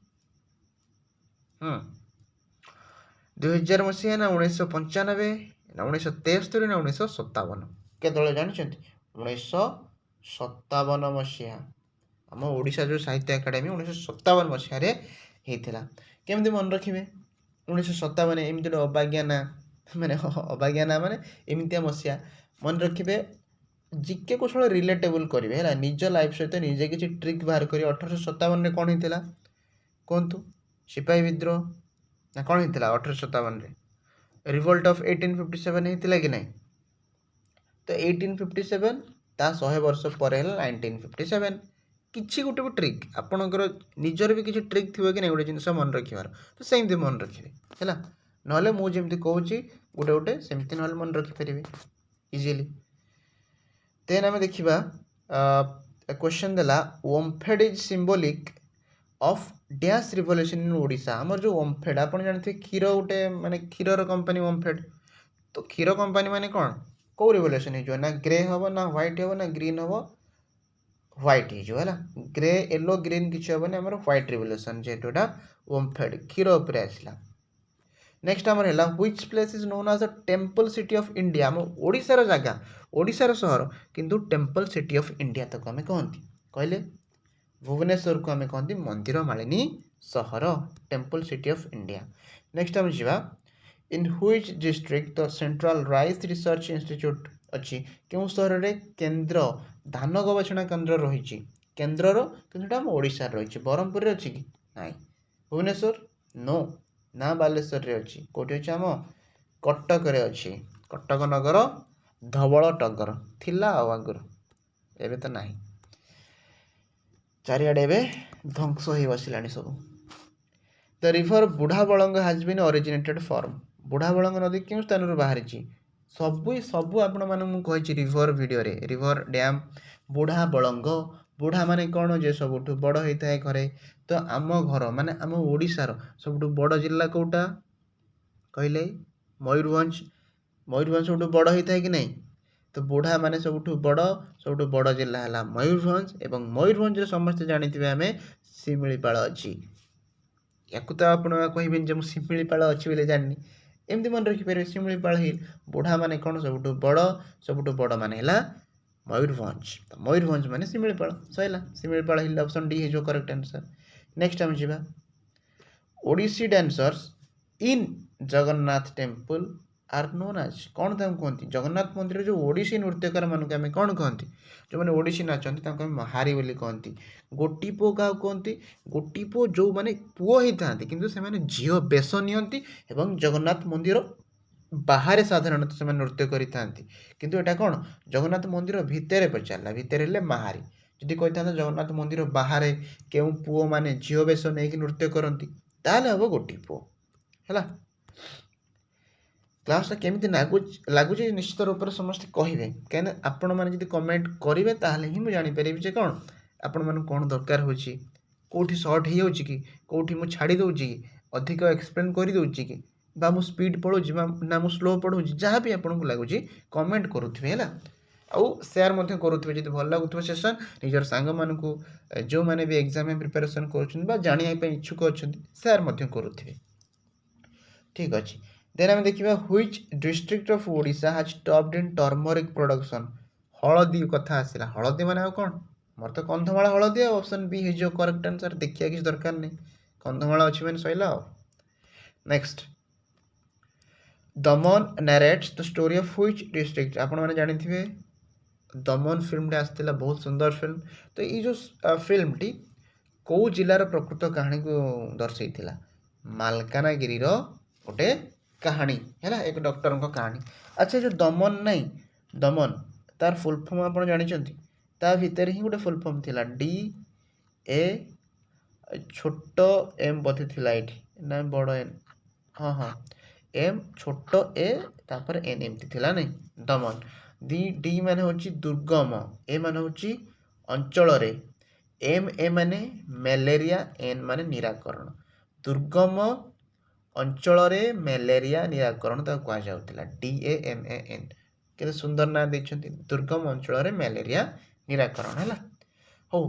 2000 मसीहा ना 1995 ना 1973 ना 1957 केतले जानते 1957 मसीहा आम ओडिशा जो साहित्य एकेडमी 1957 मसीह होता केमती मन रखिए 1957 एमती अबाज्ञा ना मैंने अबाज्ञा ना माने एमती मसीहा मन रखिए जिके कौशल रिलेटेबल करेंगे है निज लाइफ सहित निजे किसी ट्रिक बाहर करेंगे 1857 कौन होता कहतु सिपाही विद्रोह ना कौन होता 1857 रिवोल्ट ऑफ 1857 होता कि नहीं तो 1857 ता 100 वर्ष पर 1957 किसी गोटे भी ट्रिक आपणकर निजर भी किसी ट्रिक थी कि नहीं गोटे जिन मन रखार तो सेमती मन रखिए है ना मुझे कहूँ गोटे गोटे सेमती ना मन रखिपारे इजिली देन आम देखा क्वेश्चन देला OMFED is symbolic of dash revolution in Odisha आमर जो ओम्फेड आप जानते क्षीर गोटे माने क्षीर कंपनी ओम्फेड तो क्षीर कंपनी माने कौन कौ रिवोल्यूशन हो ना ग्रे हम ना व्हाइट हम ना ग्रीन हम व्हाइट हो ग्रे येलो ग्रीन किसी हेनी आम व्हाइट रिवोल्यूशन जेहेतु ओम्फेड क्षीर उपर आसला नेक्स्ट आमर है which place is known as the temple city of India आम ओडिशार जगह ओडिशार सहर किंतु टेम्पल सिटी ऑफ इंडिया तक आम कहती कहले भुवनेश्वर को आम कहती मंदिर मालिनी सहर temple city of India next आम जा इन which district the central rice research institute अच्छी क्यों सहर में केन्द्र धान गवेषणा केन्द्र रही केन्द्रर कि आम ओडिशार रही ब्रह्मपुर अच्छी कि ना भुवनेश्वर नो ना बालेश्वर रे अच्छी कौटी अच्छे आम कटक अच्छी कटक नगर धवल टगर थिला आगुरी एवं तो नहीं चारिआडे ध्वंस हो बसला सब द रिभर बुढ़ा बलंग हाज बीन ओरिजिनेटेड फ्रॉम बुढ़ा बलंग नदी क्यों स्थान बाहरी सबू सबू आपण मैं कही रिभर वीडियो रे रिभर डैम बुढ़ा बलंग बुढ़ा माने कौन जे सबुठ बड़ होता है घरे तो आम घर माने आम ओडिशार सबुठ बड़ जिला कौटा कहले मयूरभंज मयूरभंज सबुठ बड़ होता है कि नहीं तो बुढ़ा माने सबुठ बड़ जिला है मयूरभंज एवं मयूरभंज समस्ते जानते आम शिमिलीपाल अच्छी या तो आप कहे जो शिमिलीपाल अच्छी बोले जानी एमती मन रखिपारे शिमिलीपाल हिल बुढ़ा माने कौन सबुठ बड़ माने मयूरभंज तो मयूरभंज माने शिमिलीपाल सैला शिमिलीपाल हिल ऑप्शन डी है जो करेक्ट आंसर नेक्स्ट आम जा Odissi dancers in Jagannath temple are known as कौन कहते जगन्नाथ मंदिर जो ओडिसी नृत्यकार मानक आम कौन कहते जो मैंने ओडिसी नाचते महारी बोली कहती गोटी पुओ क्या कहती गोटी पुओ जो मैंने पुओ ही था कि झील बेश नियंती एवं जगन्नाथ मंदिर बाहर साधारणतः से नृत्य करें किंतु एटा कौन जगन्नाथ मंदिर भितर पचारा भितर हेले महारी जदि कही था जगन्नाथ मंदिर बाहर क्यों पुओ मैंने झील बेश नहीं नृत्य करती ताले हम गोटी पुओ है क्लासटा केमी लगुच निश्चित रूप से समस्त कहे कहीं आपण मैंने कमेंट करेंगे ताहले ही मुझे जानीपारि जे कौन आपण मन कौन दरकार हो कौटी सर्ट हो कि कौटी मुझे छाड़ी दूची कि अधिक एक्सप्लेन कर दूची कि बा मु स्पीड पढ़ुची ना मु स्लो पढ़ुची जहाँ भी आपको लगुच कमेंट करुवे है आउ सेयार करुवे जब भल लगुव सेसन निजर सांग मानक जो मैंने भी एग्जाम प्रिपेरेसन कर जानापी इच्छुक अच्छा सेयार करुवे ठीक अच्छे देन आम देखा which district of Odisha has topped in turmeric production हलदी कथा आसला हलदी माने आ कौन मोर तो कंधमाल हलदी ऑप्शन बी है जो करेक्ट आंसर देखिए किसी दरकार नहीं कंधमाल अच्छी मैंने Saila next Daman narrates the story of which district आपण मैंने जानी दमन फिल्म आसला बहुत सुंदर फिल्म तो ये जो फिल्म टी कौ जिलार प्रकृत कहानी को दर्शई मालकानगिरी गोटे कहानी है एक डॉक्टर कहानी अच्छा जो दमन नहीं दमन तार फुल फॉर्म आप जानते ता भीतर ही गोटे फुल फॉर्म थिला डी ए छोट एम बोधे थिला ये ना बड़ एन हाँ हाँ एम छोट ए तापर एन एमती थिला नहीं दमन डी माने होची दुर्गम ए माने होची अंचल रे एम ए माने मलेरिया एन माने निराकरण दुर्गम अंचल मलेरिया निराकरण कहुला DAMAN के सुंदर ना देखते दुर्गम अंचल मलेरिया निराकरण है हो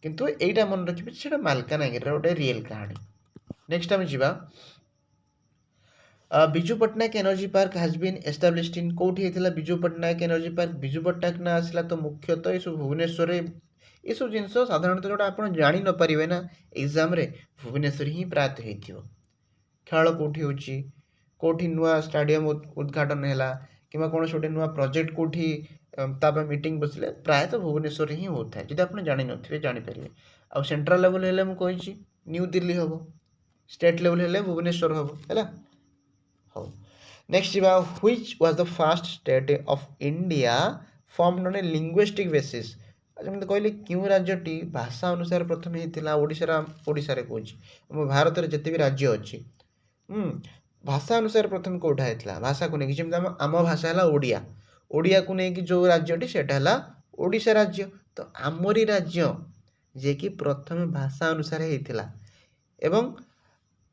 किंतु एटा मन रखिए से मालकानगिरी गोटे रियल कहानी नेक्स्ट आम जा Biju Patnaik energy park has been established in कौटी होता बिजू पट्टनायक एनर्जी पार्क बिजू पट्टनायक ना आसला तो मुख्यतः ये भुवनेश्वर ये सब जिन साधारणतः जोटा आप जानी न पारे ना एग्जाम भुवनेश्वर ही प्रायतः हो खेल कौटी कौटी नुआ स्टाडियम उद्घाटन है कि कौन गोटे नुआ प्रोजेक्ट कौटी मीटिंग बसले प्रायतः भुवनेश्वर ही होता है जब आप जानी थे जानीपारे आ सेंट्रल लेवल है मुझे न्यू दिल्ली हम स्टेट लेवल हेले भुवनेश्वर हम है। हाँ नेक्स्ट जी which was the first state of India formed on a linguistic basis. अच्छा मतलब कहले क्यों राज्यटी भाषा अनुसार प्रथम होता ओडिशा रे कहूँ आम भारत में जिते भी राज्य अच्छी भाषा अनुसार प्रथम कौटा होता भाषा को लेकिन जमी आम भाषा है ओडिया ओडिया को लेकिन जो राज्यटी सेटा है ओडिशा राज्य तो आमरी राज्य जे कि प्रथम भाषा अनुसार होता एवं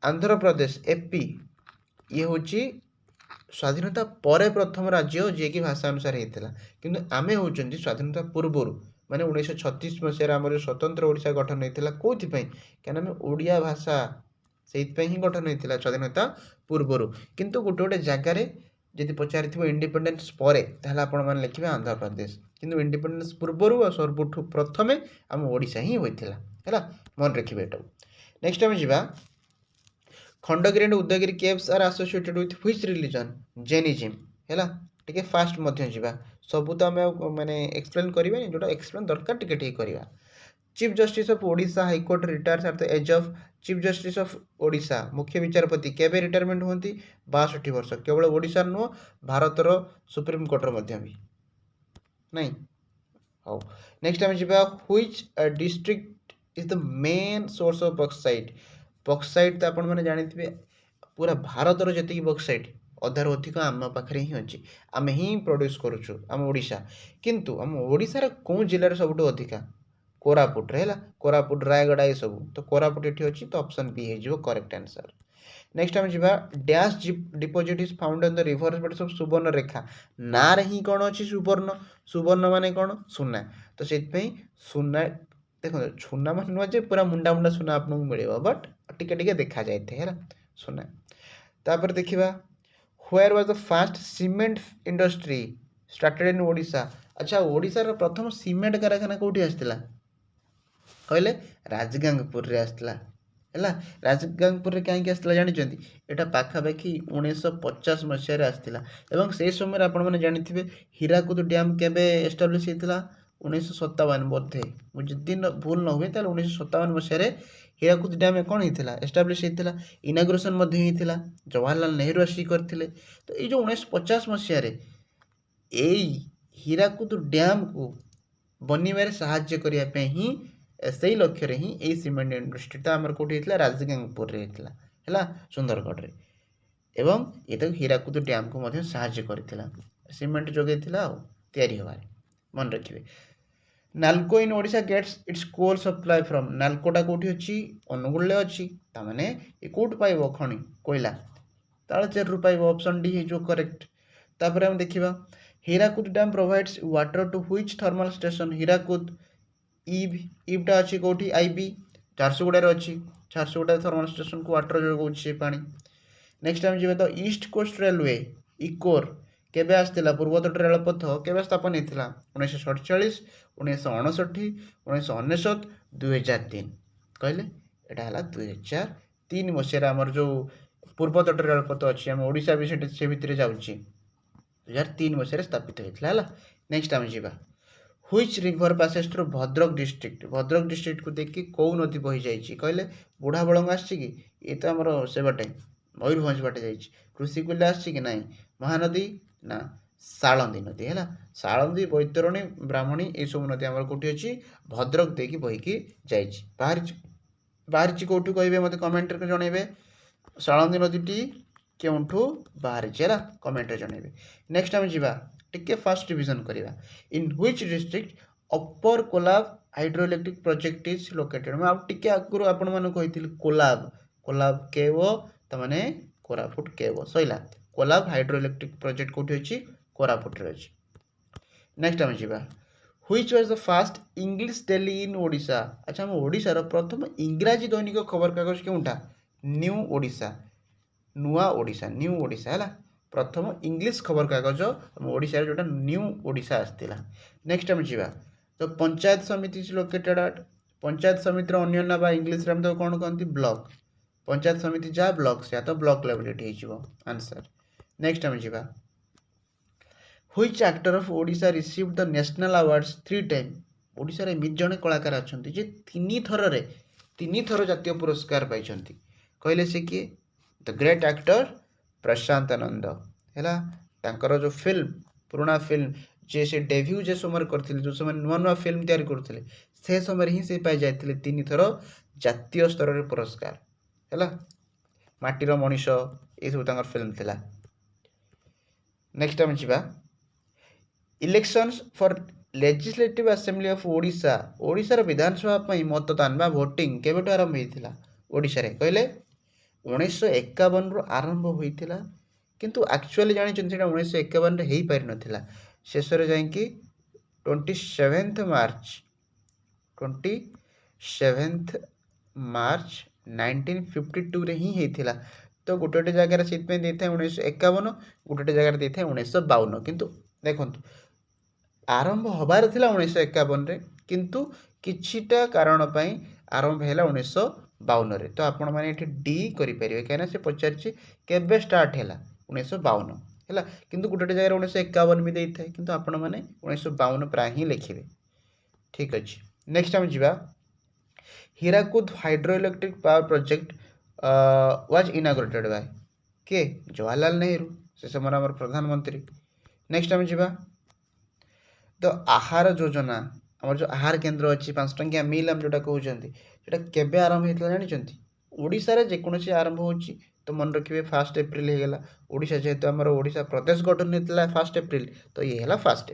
आंध्र प्रदेश एपी ये हूँ स्वाधीनता पर प्रथम राज्य जे कि भाषा अनुसार होता किंतु आमे होउचंती स्वाधीनता पूर्वर माने 1936 मसीह आम स्वतंत्र ओडिशा गठन होता कौन क्या ओडिया भाषा से ही गठन होता स्वाधीनता पूर्वर किंतु गोटे गोटे जगार जब पचारि इंडिपेंडेंस पर ताहले आपण माने लिखिबे आंध्र प्रदेश किंतु इंडिपेंडेंस पूर्वर और सर्वठु प्रथमे आम ओडिशा ही होइथिला हैला मन रखिबे एटा। नेक्स्ट आम जिबा Khandagiri and Udayagiri caves are associated with which religion Jainism हैला टिके फास्ट मध्य जिबा सब तो आम माने एक्सप्लेन करिबे जोटा एक्सप्लेन दरकार टिके टिके करिबा। Chief justice of Odisha high court retires at the age of chief justice of Odisha मुख्य विचारपति केबे रिटायरमेंट होती 62 वर्ष केवल ओडिशा नुह भारतर सुप्रीम कोर्टर मध्य भी नहीं। हाँ नेक्स्ट आम जा which district is the main source of bauxite तो आपण मैंने जानी पूरा भारतर जी बक्साइट अधार अधिक आम पाखे ही अच्छी आम ही प्रोड्यूस करुचु आम ओडिशा किंतु आम ओडिशार कौ जिले सबुठ अधिका कोरापुट है कोरापुट रायगड़ा ये सब तो कोरापुट ये अच्छी तो ऑप्शन बी हो करेक्ट आंसर। नेक्स्ट आम जा dash deposit is found on the river beds of सुवर्ण रेखा नार ही कौन अच्छी सुवर्ण सुवर्ण माने कौन सुना तो से सुना देखो सुना मान नुह पूरा मुंडा मुंडा सुना आपको मिले बट टिके देखा जाए है सुना। तापर देखा where was the first cement industry started in Odisha. अच्छा ओडिशार प्रथम सीमेंट कारखाना कौटी आसला कहले राजगांगपुर रे आसला है राजगांगपुर कहीं आसला जानते यहाँ पाखापाखि 1950 मसीह आसला एवं से समय आपण मैंने जानते हीराकुद डैम केबे एस्टाब्लिश होता 1957 बोधे मुझे दिन भूल न हुए 1957 मसीह हीराकुद डैम कौन होता एस्टाब्लिश होता इनाग्रेसन होता जवाहरलाल नेहरू आसिक करते तो ये जो 1950 मसीह यही हीराकुद डैम को बनवार साहाय्य करने ही से लक्ष्य ही यही सीमेंट इंडस्ट्रीटा आमर कौटी होता राजगांगपुर होता है सुंदरगढ़ रे एवं ये तो हीराकुद डैम को मध्य साहाय्य करथिला सीमेंट जोगैथिला तैयारी होबार मन रखिए। NALCO in Odisha gets its coal supply from नालकोटा कौटी अच्छी अनुगुल अच्छी ताने ये कौट पाइब खनि कोयला तालचेर पाइब ऑप्शन डी जो करेक्ट। तापर हम देखिबा Hirakud dam provides water to which thermal station Hirakud इवटा अच्छी कौटी आईबी झारसुगुड़ा अच्छी झारसुगुड़ा थर्मल स्टेशन को वाटर जोगाऊँ पानी। नेक्स्ट टाइम जी तो ईस्ट कोस्ट रेलवे इकोर केबे आसला पूर्वतट रेलपथ केबे स्थापन होता 1947 1959 1999 2003 कहले यहाँ है 2003 मसीह आमर जो पूर्वतट रेलपथ अच्छी आम ओडिशा भी से भितर जाऊँगी 2003 मसीह स्थापित होता है। नेक्स्ट आम जा which river passes through Bhadrak district को देखिए कौ नदी बही जाइए कहले बुढ़ा बड़ंग आसी ये तो आमर से बाटे मयूरभंज बाटे जाइए कृषिकुल्य आसी कि नहीं महानदी ना सालंदी नदी है सालंदी बैतरणी ब्राह्मणी ये सब नदी आमर कौटी अच्छी भद्रक देकी बहीकी जाइए बाहरी कौटू कहे मत कमेंट जनइबे सालंदी नदी क्योंठू बाहरी है कमेंट जनइबे। नेक्स्ट आम जा टिके फास्ट रिविजन करवा in which district upper Kolab hydroelectric project is located मैं आउ टिके आगुरी आपण माने कहिथिल कोलाब केओ तमाने कोरापुट केओ सइला कोलाब हाइड्रोइलेक्ट्रिक प्रोजेक्ट कोठी अछि कोरापुट रे अछि। नेक्स्ट आम जा which was the first English daily in Odisha. अच्छा हम ओडिशा रो प्रथम इंग्राजी दैनिक खबर कागज केउटा न्यू ओडिशा न्यू ओडिशा है प्रथम इंग्लिश खबर कागज ओडिशा जोटा न्यू ओडिशा आसला। नेक्स्ट आम जा तो पंचायत समिति लोकेटेड एट पंचायत समितिर अन्य ना बा इंग्लिश तो कौन कहते ब्लॉक पंचायत समिति जहाँ ब्लॉक से तो ब्लॉक लेवल हो आंसर। नेक्स्ट आम जा which actor of Odisha received the national awards 3 time Odisha एमती जड़े कलाकार अच्छा जे तीन थर जातीय पुरस्कार पाई कहले से किए द ग्रेट एक्टर प्रशांत नंद है तांकर जो फिल्म पुराना फिल्म जे से डेब्यू जे समय करथिले जो समय नुआ नुआ फिल्म तैयारी करथिले से समय ही से पाई जाइथिले 3 थर जातीय स्तर रे पुरस्कार है माटीर मनीष ये सब तांकर फिल्म थिला। नेक्स्ट टाइम जीवा elections for legislative assembly of Odisha Odisha Vidhan Sabha पई मतदान बा वोटिंग केबेटो आरंभ हेतिला ओडिशा रे कहले 1951 रु आरंभ होइतिला किंतु एक्चुअली जानि सेटा 1951 रे हेई पारि नथिला शेष रे जाई कि 27 मार्च 1952 रे ही हेतिला तो गोटे जगह सीट पे देता है 1951 गोटे जगह देता है 1952 किंतु देखंतु आरंभ हबार थिला 1951 रे किंतु किछिटा कारण पई आरंभ हैला 1952 रे तो आपण माने एठी डी करि परिबे केना से पचारछि केबे स्टार्ट हैला 1952 हैला किंतु गोटे जगह 1951 भी देई थाए किंतु आपण माने 1952 प्राय ही लिखिबे ठीक अछि। नेक्स्ट हम जिबा Hirakud hydro electric power project was inaugurated by के जवाहरलाल नेहरू से समय हमर प्रधानमंत्री। नेक्स्ट हम जिबा तो आहार योजना आम जो आहार केन्द्र अच्छी 5 टंकिया मिल आम जोटा कहते हैं केबे आरंभ होता जानते ओडिशा रे जेकोसी आरंभ होची तो मन रखिए 1 एप्रिल होगा ओडिशा जेहेतु आमर ओडिशा प्रदेश गठन होता 1 एप्रिल तो ये है 1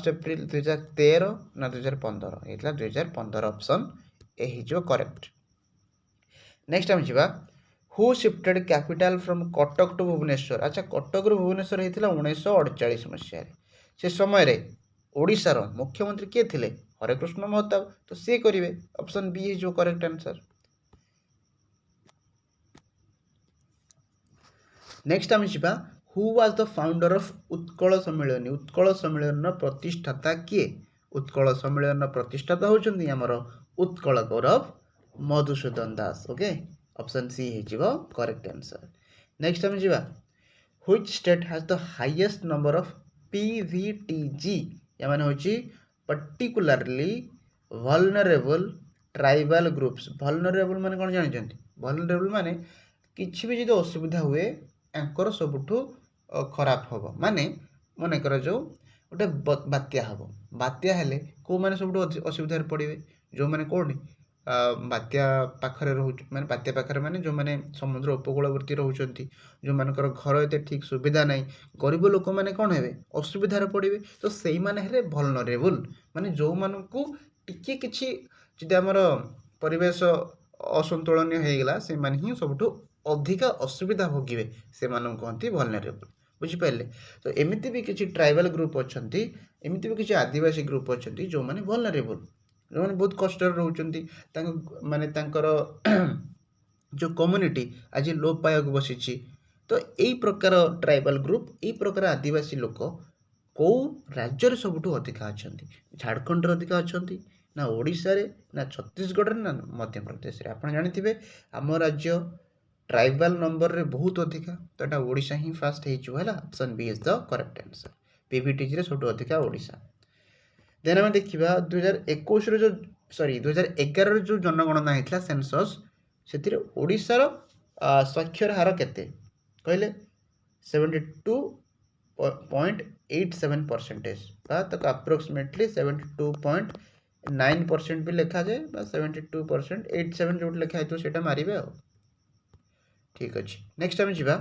एप्रिल 2013 ना 2015 होता 2015 ऑप्शन ए जो करेक्ट। नेक्स्ट हम जीवा who shifted capital from Cuttack to Bhubaneswar अच्छा कटक रु भुवनेश्वर होता 1948 मसीह से समय रे ओडिशार मुख्यमंत्री किए थे हरेकृष्ण महताब तो सी करेंगे ऑप्शन बी है जो करेक्ट आंसर। नेक्स्ट आम जा who was the founder of Utkal सम्मेलन प्रतिष्ठाता किए उत्कल सम्मेलन प्रतिष्ठाता होचंदी हमर Utkal Gaurav Madhusudan Das okay option C है करेक्ट आंसर। नेक्स्ट आम जा which state has the highest number of PVTG या माने होची particularly vulnerable tribal groups vulnerable माने कोन जानि जंती वल्नरेबल माने किछि भी जदि असुविधा हुए एंकर सबुठु खराब हबो माने मने कर जो गोटे बात्या हबो बात्या हेले को माने सबुठु असुविधा रे पड़िबे जो माने कोनी बात्या पाखरे रहू माने बात्या पाखरे माने जो माने समुद्र उपकूलवर्ती रहउचंती जो मानकर घर एते ठीक सुविधा नहीं गरीब लोक माने कोन हेबे असुविधा पड़े तो से माने हेले वल्नरेबल माने जो मानकू टिके किछि जदि हमर परिवेश असंतुलन हेगला से माने ही सबुठु अधिक असुविधा भोगिबे से मानन कहंती वल्नरेबल बुझि पाइले। तो एमिति भी किछि ट्राइबल ग्रुप अछंती एमिति भी किछि आदिवासी ग्रुप अछंती जो माने वल्नरेबल जो माने बहुत कष्ट रहउचंती माने तांकर जो कम्युनिटी आज लोप पाया बसी तो यही प्रकार ट्राइबल ग्रुप यही प्रकार आदिवासी लोक कौ राज्य सबुठु अधिका अच्छा झारखंड अधिका अच्छा ना ओडिशा रे ना छत्तीसगढ़ ना मध्य प्रदेश रे आप जानी आम राज्य ट्राइबल नंबर रे बहुत अधिका तो यहाँ ओडिशा ही फास्ट है option B is the correct answer PVTG रे सबुठु अधिका ओडिशा। देन आम देखा 2021 जो 2011 जो जनगणना होता सेंसस से ओडिशार साक्षर हार केते कहले 72.87% तक अप्रोक्सीमेटली 72.9% भी लिखा जाए 72% 87 जो लिखा है तो सेटा मारिबे आ ठीक अछि। नेक्स्ट टाइम जीवा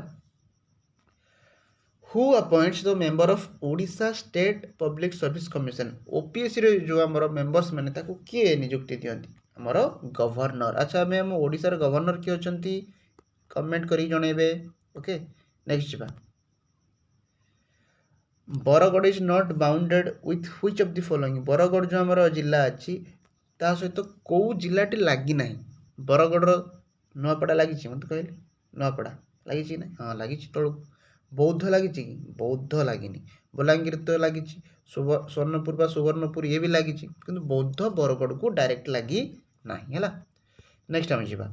who appoints the member of Odisha state public service commission OPSC रे जो हमर मेंबर्स माने ताको किए नियुक्ति दियंती हमर गवर्नर अच्छा हमें हम ओडिशा रे गवर्नर किए अछंती कमेंट करी जणेबे ओके। नेक्स्ट जीवा Bargarh is not bounded with which of the following Bargarh जो हमर जिला अछि ता सहित को जिलाटी लागी नाही बरगढ़ नुआपड़ा लागी मत कहले नुआपड़ा लागी ना हाँ लागी तळु बौद्ध लागी बौद्ध लागिनी बलांगीर तो लगी स्वर्णपुर बा सुवर्णपुर ये भी लगी किंतु बौद्ध बरगढ़ को डायरेक्ट लगी ना है। नेक्स्ट आम जा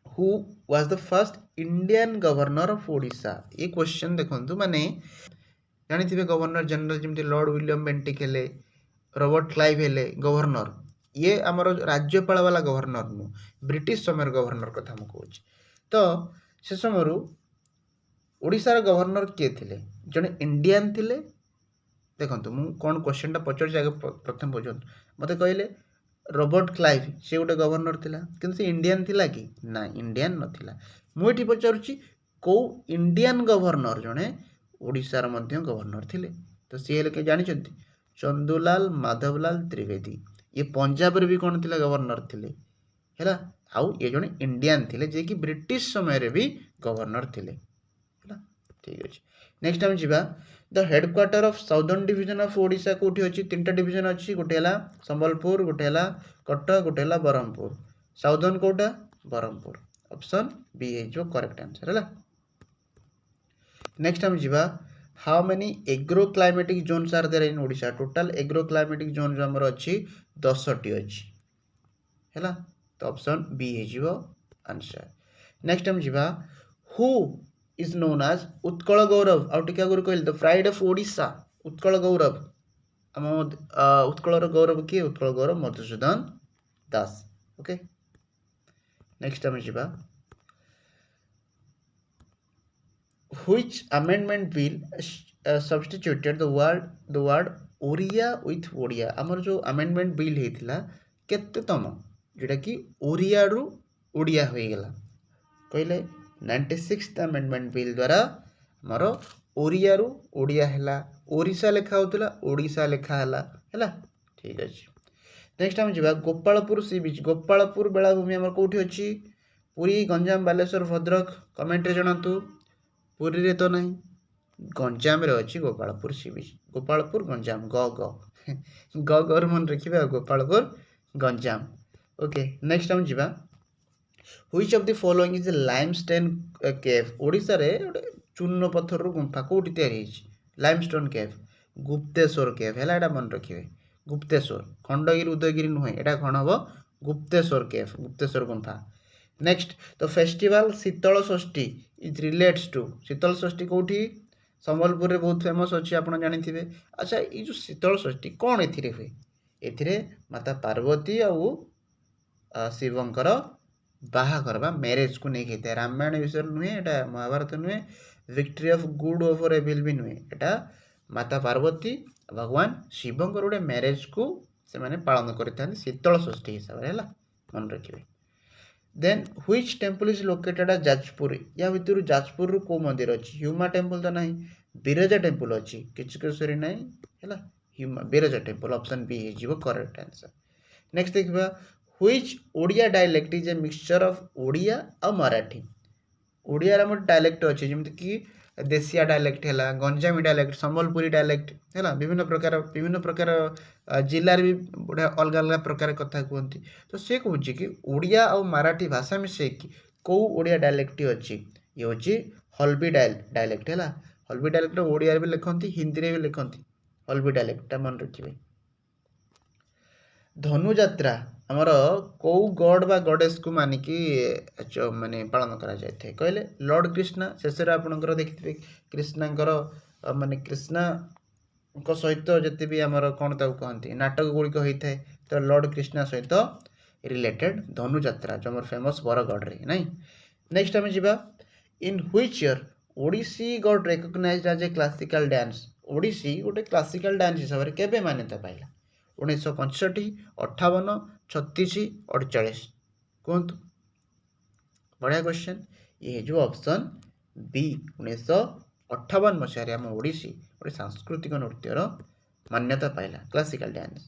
who was the first Indian governor of Odisha ये क्वेश्चन देखंतु माने जानी गवर्नर जनरल जमती लॉर्ड विलियम बेंटिक हेले रॉबर्ट क्लाइव हेले गवर्नर ये आमर राज्यपाल वाला गवर्नर नु ब्रिटिश समय गवर्नर कथा मु कहूँ तो से समय ओडिशार गवर्नर किए थे जड़े इंडियान थे देखो मु कौन क्वेश्चन पचार आगे प्रथम बुझुन मत कहले रॉबर्ट क्लाइव से गोटे गवर्नर थिला किंतु से इंडियन थिला कि ना इंडियन नथिला मुझे पचारुची कौ इंडियन गवर्नर जड़े ओडिशार मध्य गवर्नर थिले तो सी हेल्के जानते चंदुलाल माधवलाल त्रिवेदी ये पंजाब रे भी कौन थिला गवर्नर थिले हैला आउ ये जड़े इंडियन थिले जे कि ब्रिटिश समय रे भी गवर्नर थिले हैला ठीक अछि नेक्स्ट हम जिबा the headquarter of southern division of Odisha कोठी अछि तीनटा डिवीजन अछि गोटे हला संबलपुर गोटे हला कटक गोटे हला बरहमपुर साउदर्न कोटा बरहमपुर ऑप्शन बी है जो करेक्ट आंसर हैला नेक्स्ट हम जिबा how many agro climatic zones are there in Odisha total agro climatic zone जो हमर अछि 10 टी अछि हैला तो ऑप्शन बी है जो आंसर नेक्स्ट हम जिबा who is known as Utkal Gaurav आउ टिका गुरु कहल the pride of Odisha Utkal Gaurav हम उत्कलर गौरव किए उत्कल गौरव मधुसूदन दास ओके नेक्स्ट हम जिबा which amendment bill substituted the word Oriya with Odia हमर जो अमेंडमेंट बिल हेतिला केतेतम जेटा कि ओरिया रु ओडिया होई गेला कहले 96th अमेंडमेंट बिल द्वारा हमर ओरिया रु ओडिया हैला ओरिसा लेखा होतला ओडिसा लेखा हैला हैला ठीक अछि नेक्स्ट हम जिबा गोपालपुर सी बीच गोपालपुर बेलाभूमि हमर कोठी अछि पुरी गंजाम बालेश्वर भद्रक कमेंट रे जणातु पुरी रे तो नहीं गंजाम रे अछि गोपालपुर सी बीच गोपालपुर गंजाम ग ग ग मन रखिबा गोपालपुर गंजाम ओके नेक्स्ट हम जिबा which of the following is a limestone cave Odisha रे चूर्ण पत्थर रु गुंफा कोठी तयारी अछि लाइमस्टोन केव गुप्तेश्वर केव हैला एटा मन रखिबे गुप्तेश्वर खंडगिरी उदयगिरी नुहे एटा कोन हबो गुप्तेश्वर केव गुप्तेश्वर गुंफा नेक्स्ट तो festival Sitala Sasthi is relates to Sitala Sasthi कोठी संबलपुर रे बहुत फेमस अछि आपण जानिथिबे अच्छा ई जो शीतल षष्ठी कोन एथिरे हुए एथिरे माता पार्वती आउ शिवंकर बाहाघर बा मैरेज को नहीं कहते रामायण विषय नुहे एटा महाभारत नुहे victory of good over evil भी नुहे एटा माता पार्वती भगवान शिवंकर गोटे मैरेज को से माने पालन करते शीतल षष्ठी हिसाब से मन रखिए then which temple is located at Jajpur या भितर जाजपुर रु को मंदिर अछि ह्यूमा टेम्पल तो नहीं बिरजा टेम्पल अछि किचकेश्वरी नहीं हैला Huma Biraja temple option B है जीवो करेक्ट आंसर नेक्स्ट देखबा which Odia dialect is a mixture of Odia और मराठी ओडिया रे हमर डायलेक्ट अछि जेमति कि देसिया डायलेक्ट हैला गंजामी डायलेक्ट संबलपुरी डायलेक्ट हैला विभिन्न प्रकार जिल्ला रे भी बडा अलग अलग प्रकार कथा कहंती तो से कहूची कि ओडिया और मराठी भाषा मिसे कि को ओडिया डायलेक्ट अछि ये होची हल्बी डायलेक्ट हैला हल्बी डायलेक्ट ओडिया रे भी लिखंती हिंदी रे भी लिखंती हल्बी डायलेक्ट मन रखिबे धनुयात्रा आमर कौ गॉड बा गॉडेस को मानिकी माने पालन करा जाय थे कहले लॉर्ड कृष्णा शेष आपणकर देखिथे कृष्णांकर माने कृष्णा को सहित जति भी आमर कोन ताऊ कहंती नाटक गुड़िक होता है तो लॉर्ड कृष्णा सहित रिलेटेड धनुयात्रा जो आमर फेमस बरगढ़ रे नहीं नेक्स्ट हम जिबा in which year Odissi got recognized as a classical dance Odissi गोटे क्लासिकल डांस हिसाब रे केबे मान्यता पाइला 1965 58 36 48 कहतु बढ़िया क्वेश्चन ये जो ऑप्शन बी 1958 मसीह आम ओडिसी गोटे सांस्कृतिक नृत्यर मान्यता पाइला क्लासिकल डांस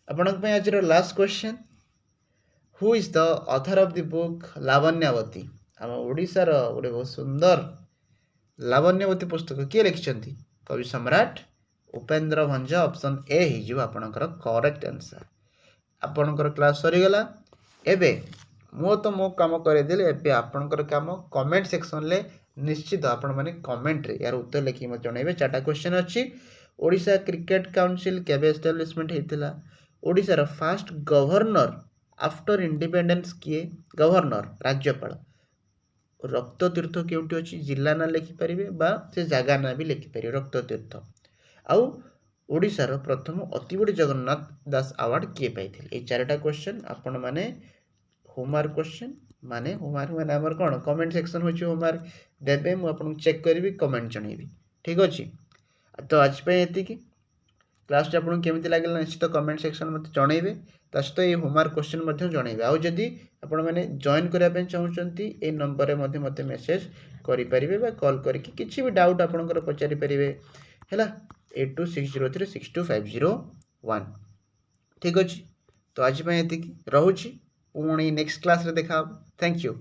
आपण आज last question who is the author of the book Lavanyavati आम ओडिशार गोटे बहुत सुंदर लावण्यावती पुस्तक किए लिखिछंती कवि सम्राट उपेन्द्र भंज ऑप्शन ए ही आपणकर करेक्ट आंसर आपणकर क्लास सरीगला एबे मो तो मो काम करदेली एबे आपणकर काम कमेंट सेक्शन ले निश्चित आपण माने कमेंट रे यार उत्तर लिखि मत जणाइबे चारटा क्वेश्चन अछि ओडिशा क्रिकेट काउंसिल केबे एस्टैब्लिशमेंट हेतिला ओडिशा रा फर्स्ट गवर्नर आफ्टर इंडिपेंडेंस किए गवर्नर राज्यपाल रक्त तीर्थ केउटी अछि जिल्ला ना लिखि परिबे बा से जागा ना भी लिखि परिबे रक्त तीर्थ आउ ओडिशार प्रथम अतिबड़ी जगन्नाथ दास अवार्ड किए पाइथिले ए चारटा क्वेश्चन आपण माने होमवर्क क्वेश्चन माने होमवर्क माने हमर कोन कमेंट सेक्शन होची होमवर्क देबे मु आपन चेक करबी कमेंट जणैबी ठीक अछि तो आज पे एतिकी क्लास आपको केमी लगे निश्चित कमेंट सेक्शन मत जनइबे सहित ये होमवर्क क्वेश्चन जनइबे आउ जदि आपण मैंने जॉइन करने चाहते ये नंबर में मत मेसेज करें कॉल करके किसी भी डाउट आपंकर पचारि पारे है 8260362501 ठीक अच्छे तो आज ये रोचे पुणी नेक्स्ट क्लास देखा थैंक यू।